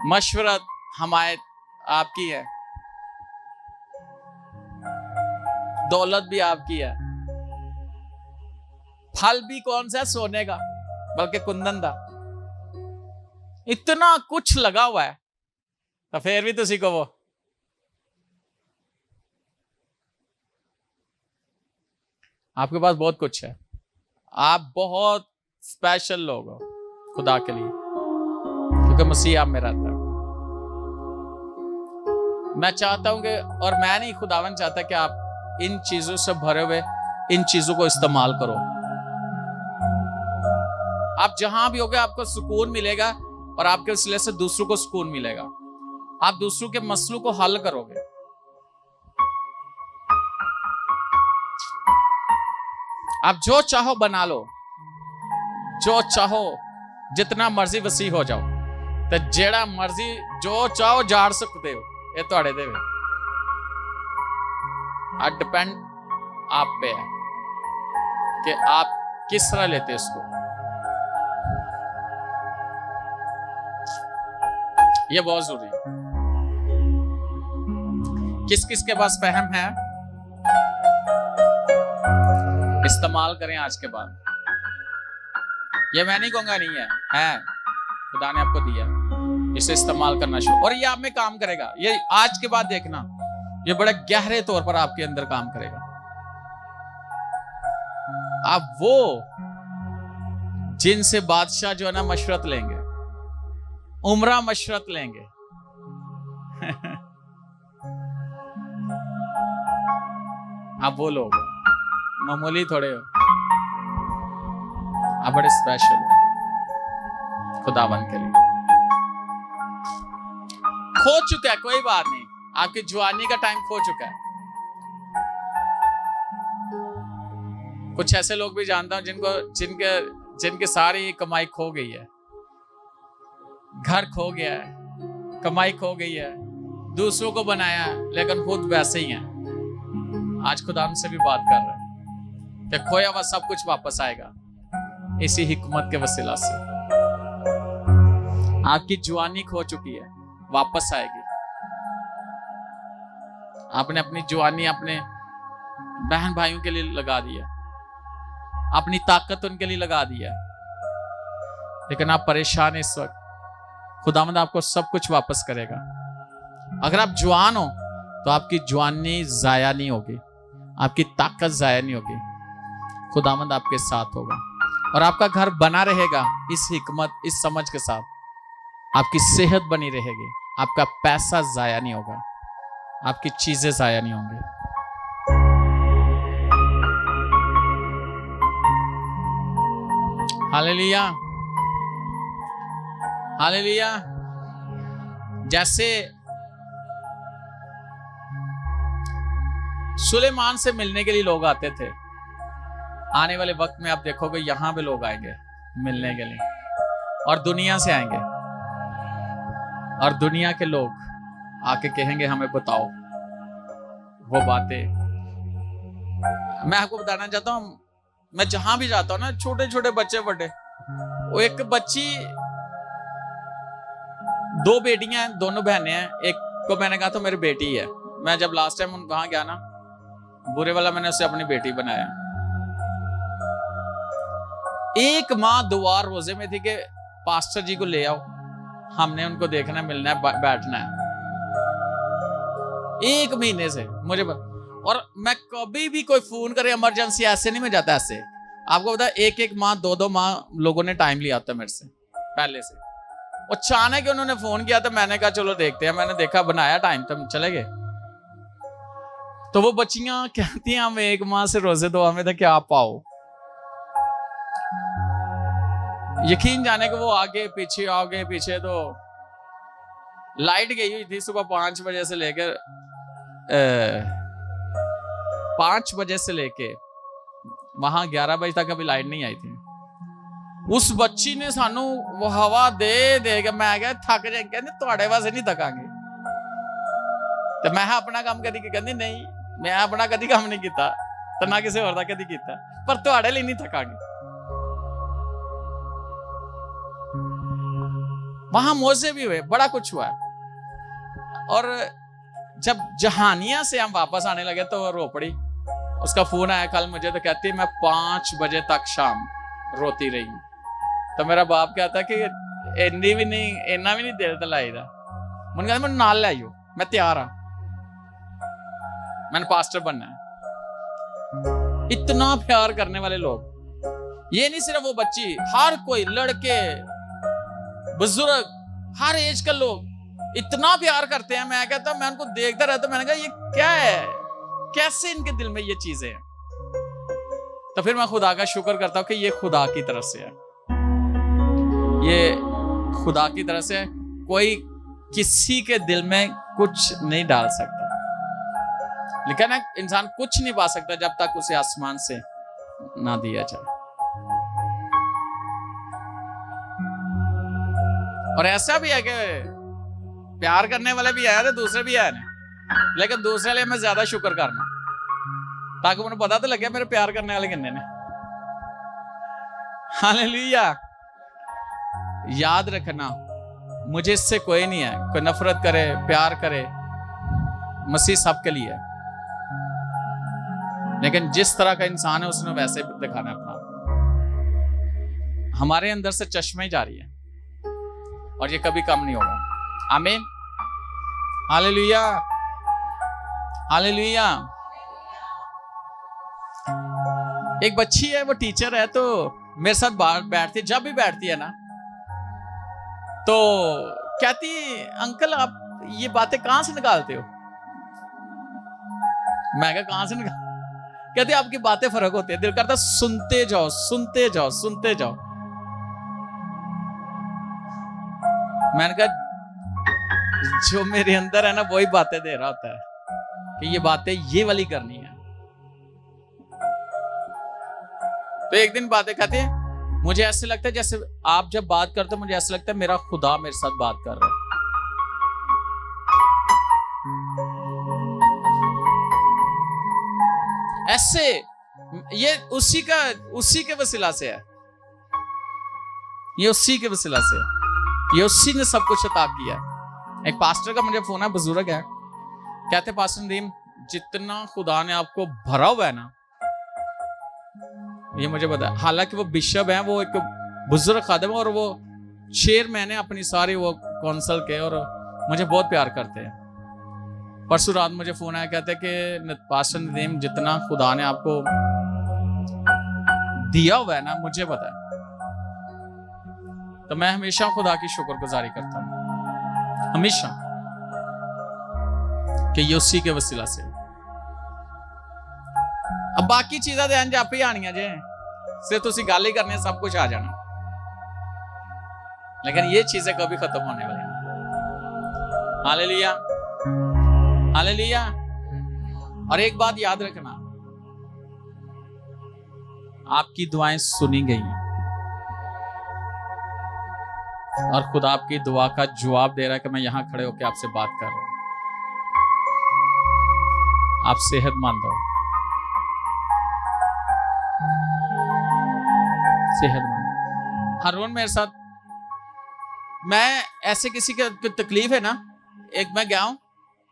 Speaker 1: मशवरत हमायत आपकी है, दौलत भी आपकी है। फल भी कौन सा सोने का बल्कि कुंदन का। इतना कुछ लगा हुआ है तो फिर भी तुसी को वो आपके पास बहुत कुछ है। आप बहुत स्पेशल लोग हो खुदा के लिए, क्योंकि मसीह आप में रहता है। मैं चाहता हूं कि, और मैं नहीं, खुदावन चाहता कि आप इन चीजों से भरे हुए इन चीजों को इस्तेमाल करो। आप जहां भी होगे आपको सुकून मिलेगा और आपके वसीले से दूसरों को सुकून मिलेगा। आप दूसरों के मसलों को हल करोगे। आप जो चाहो बना लो, जो चाहो जितना मर्जी वसी हो जाओ, ਤੇ ਜਿਹੜਾ ਮਰਜ਼ੀ ਜੋ ਚਾਹੋ ਜਾੜ ਸਕਦੇ ਹੋ, ਇਹ ਤੁਹਾਡੇ ਤੇ ਵੇ। आ डिपेंड आप पे है कि आप किस तरह लेते हैं इसको। ये बहुत जरूरी है। किस किस के पास फहम है, इस्तेमाल करें आज के बाद। ये मैं नहीं कहूंगा नहीं है खुदा ने आपको दिया, इसे इस्तेमाल करना शुरू, और ये आप में काम करेगा। ये आज के बाद देखना, ये बड़े गहरे तौर पर आपके अंदर काम करेगा। आप वो जिनसे बादशाह जो है ना मशवरत लेंगे, उमरा मशवरत लेंगे। आप वो लोग मामूली थोड़े हो, आप बड़े स्पेशल हो खुदावन के लिए। खो चुका है, कोई बात नहीं, आपकी जवानी का टाइम खो चुका है। कुछ ऐसे लोग भी जानता हूं जिनके सारी कमाई खो गई है, घर खो गया है, कमाई खो गई है, दूसरों को बनाया लेकिन खुद वैसे ही हैं। आज खुदा हमसे भी बात कर रहे हैं कि खोया हुआ सब कुछ वापस आएगा इसी हिकमत के वसीला से। आपकी जवानी खो चुकी है, वापस आएगी। आपने अपनी जवानी अपने बहन भाइयों के लिए लगा दिया, अपनी ताकत उनके लिए लगा दिया, लेकिन आप परेशान हैं इस वक्त। खुदावंद आपको सब कुछ वापस करेगा। अगर आप जवान हो तो आपकी जवानी जाया नहीं होगी, आपकी ताकत जाया नहीं होगी। खुदावंद आपके साथ होगा और आपका घर बना रहेगा इस हिकमत, इस समझ के साथ। आपकी सेहत बनी रहेगी, आपका पैसा जाया नहीं होगा, आपकी चीजें जाया नहीं होंगी। Hallelujah, hallelujah. जैसे सुलेमान से मिलने के लिए लोग आते थे, आने वाले वक्त में आप देखोगे यहां पे लोग आएंगे मिलने के लिए, और दुनिया से आएंगे, और दुनिया के लोग आके कहेंगे हमें बताओ वो बातें। मैं आपको बताना चाहता हूं, मैं जहां भी जाता हूं ना, छोटे छोटे बच्चे बड़े, वो एक बच्ची, दो बेटियां हैं, दोनों बहनें हैं। एक को मैंने कहा तो मेरी बेटी है। मैं जब लास्ट टाइम वहां गया ना, बुरे वाला मैंने उसे अपनी बेटी बनाया। एक माँ दुआर रोजे में थी कि पास्टर जी को ले आओ, हमने उनको देखना, मिलना है, बैठना है। एक महीने से मुझे और मैं कभी भी कोई फोन करे इमरजेंसी, ऐसे नहीं मैं जाता ऐसे। आपको पता है, एक एक माँ, दो माँ लोगों ने टाइम लिया था मेरे से पहले से। और अचानक कि उन्होंने फोन किया तो मैंने कहा चलो देखते हैं। मैंने देखा, बनाया टाइम, तो चले गए। तो वो बच्चियां कहती हैं हम एक माह से रोजे दो, हमें तो क्या पाओ। यकीन जाने को वो आगे पीछे तो लाइट गई हुई थी सुबह 5 बजे से लेकर 5 बजे से लेके वहां 11 बजे तक अभी लाइट नहीं आई थी। उस बच्ची ने सानू वो हवा दे दे के मैं क्या थक जाए, कहते थोड़े वास्ते नहीं थकांगे। तो मैं अपना काम कदी, कहती नहीं मैं अपना कदी काम नहीं किया, तो ना किसी और कदी किया, पर थोड़े लिए नहीं थकांगे। वहां मौजे भी हुए, बड़ा कुछ हुआ। और जब जहानिया से हम वापस आने लगे तो रो पड़ी। उसका फोन आया कल मुझे, तो कहती मैं 5 बजे तक शाम रोती रही। तो मेरा बाप कहता कि इन्नी भी नहीं, इन्ना भी नहीं देर तक लाई दा। मैंने कहा मैं नाल ले आइयो, मैं तैयार हाँ, मैंने पास्टर बनना है। इतना प्यार करने वाले लोग, ये नहीं सिर्फ वो बच्ची, हर कोई, लड़के, बुजुर्ग, हर एज का लोग इतना प्यार करते हैं। मैं कहता हूं, मैं उनको देखता रहता, मैंने कहा ये क्या है, कैसे इनके दिल में ये चीजें हैं। तो फिर मैं खुदा का शुक्र करता हूं कि ये खुदा की तरफ से है, ये खुदा की तरफ से। कोई किसी के दिल में कुछ नहीं डाल सकता, लेकिन इंसान कुछ नहीं पा सकता जब तक उसे आसमान से ना दिया जाए। और ऐसा भी है कि प्यार करने वाले भी है, दूसरे भी है, लेकिन दूसरे लिए मैं ज्यादा शुक्र करना, ताकि मुझे पता तो लगे मेरे प्यार करने वाले किन्ने ने। हालेलुया। याद रखना, मुझे इससे कोई नहीं है, कोई नफरत करे प्यार करे, मसीह सबके लिए है, लेकिन जिस तरह का इंसान है उसने वैसे दिखाना है अपना। हमारे अंदर से चश्मे जारी है और ये कभी कम नहीं होगा। आमीन। Hallelujah, hallelujah. एक बच्ची है, वो टीचर है, तो मेरे साथ बैठती, जब भी बैठती है ना तो कहती, अंकल आप ये बातें कहां से निकालते हो? मैं कहा कहां से निकाल? कहती आपकी बातें फर्क होती है, दिल करता सुनते जाओ सुनते जाओ सुनते जाओ। मैंने कहा जो मेरे अंदर है ना वही बातें दे रहा होता है कि ये बातें ये वाली करनी है। तो एक दिन बातें कहती है, मुझे ऐसे लगता है जैसे आप जब बात करते हो, मुझे ऐसा लगता है मेरा खुदा मेरे साथ बात कर रहा है। ऐसे ये उसी के वसीला से है, ये उसी के वसीला से है, ये उसी ने सब कुछ अता किया। एक पास्टर का मुझे फोन है, बुजुर्ग है, कहते पास्टर नदीम जितना खुदा ने आपको भरा हुआ है ना, ये मुझे पता है। हालांकि वो बिशप है, वो एक बुजुर्ग खादिम, और वो चेयरमैन है अपनी सारी वो काउंसिल के, और मुझे बहुत प्यार करते हैं। परसों रात मुझे फोन आया, कहते कि पास्टर नदीम जितना खुदा ने आपको दिया हुआ है ना, मुझे पता है, तो मैं हमेशा खुदा की शुक्रगुजारी करता हूं, हमेशा, कि ये उसी के वसीला से। अब बाकी चीज़ां ते इंज आपे आनियां जे, सिर्फ तुसी गल ही करनी, सब कुछ आ जाना, लेकिन ये चीजें कभी खत्म होने वाली नहीं। Hallelujah, hallelujah. और एक बात याद रखना, आपकी दुआएं सुनी गई और खुदा आपकी दुआ का जवाब दे रहा है कि मैं यहां खड़े होकर आपसे बात कर रहा हूं। आप सेहतमंद हो, सेहतमंद। हारून मेरे साथ, मैं ऐसे किसी की तकलीफ है ना, एक मैं गया हूं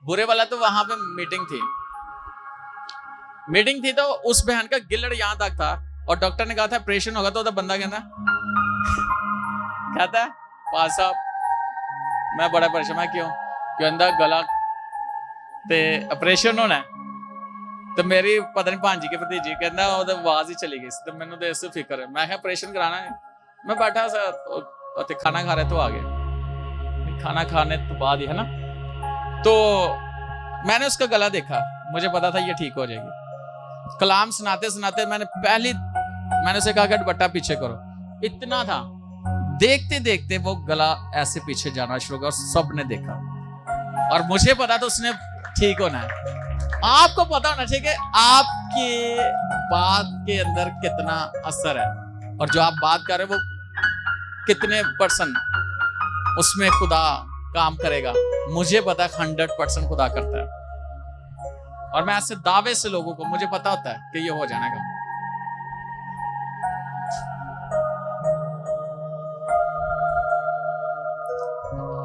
Speaker 1: बुरे वाला, तो वहां पे मीटिंग थी, तो उस बहन का गिल्लड़ यहां तक था, और डॉक्टर ने कहा था ऑपरेशन होगा, तो बंदा कहता है पास साहब मैं बड़ा परेशान, मैं क्यों कहता गला ते ऑपरेशन होना है, तो मेरी पता नहीं भांजी के भतीजी कहना आवाज ही चली गई, तो मैंने तो इससे फिक्र है, मैं ऑपरेशन कराना है। मैं बैठा सा खाना खा रहे, तो आ गए, खाना खाने तो बाद ही है ना, तो मैंने उसका गला देखा, मुझे पता था ये ठीक हो जाएगी। कलाम सुनाते सुनाते मैंने उसे कहा कि दुपट्टा पीछे करो, इतना था, देखते देखते वो गला ऐसे पीछे जाना शुरू हुआ, और सबने देखा, और मुझे पता था उसने ठीक होना है। आपको पता होना चाहिए कि आपके बात के अंदर कितना असर है, और जो आप बात कर रहे हो वो कितने % उसमें खुदा काम करेगा। मुझे पता है 100% खुदा करता है, और मैं ऐसे दावे से लोगों को, मुझे पता होता है कि ये हो जाने का।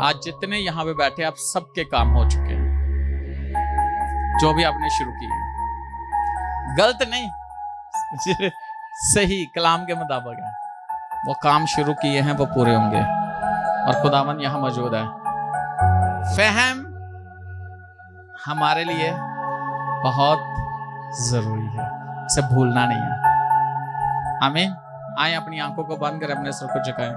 Speaker 1: आज जितने यहां पे बैठे, आप सबके काम हो चुके हैं, जो भी आपने शुरू किए, गलत नहीं, सही कलाम के मुताबिक है, वो काम शुरू किए हैं वो पूरे होंगे, और खुदावंद यहां मौजूद है। फहम हमारे लिए बहुत जरूरी है, इसे भूलना नहीं है। आमीन। आए अपनी आंखों को बंद कर अपने सर को झुकाएं।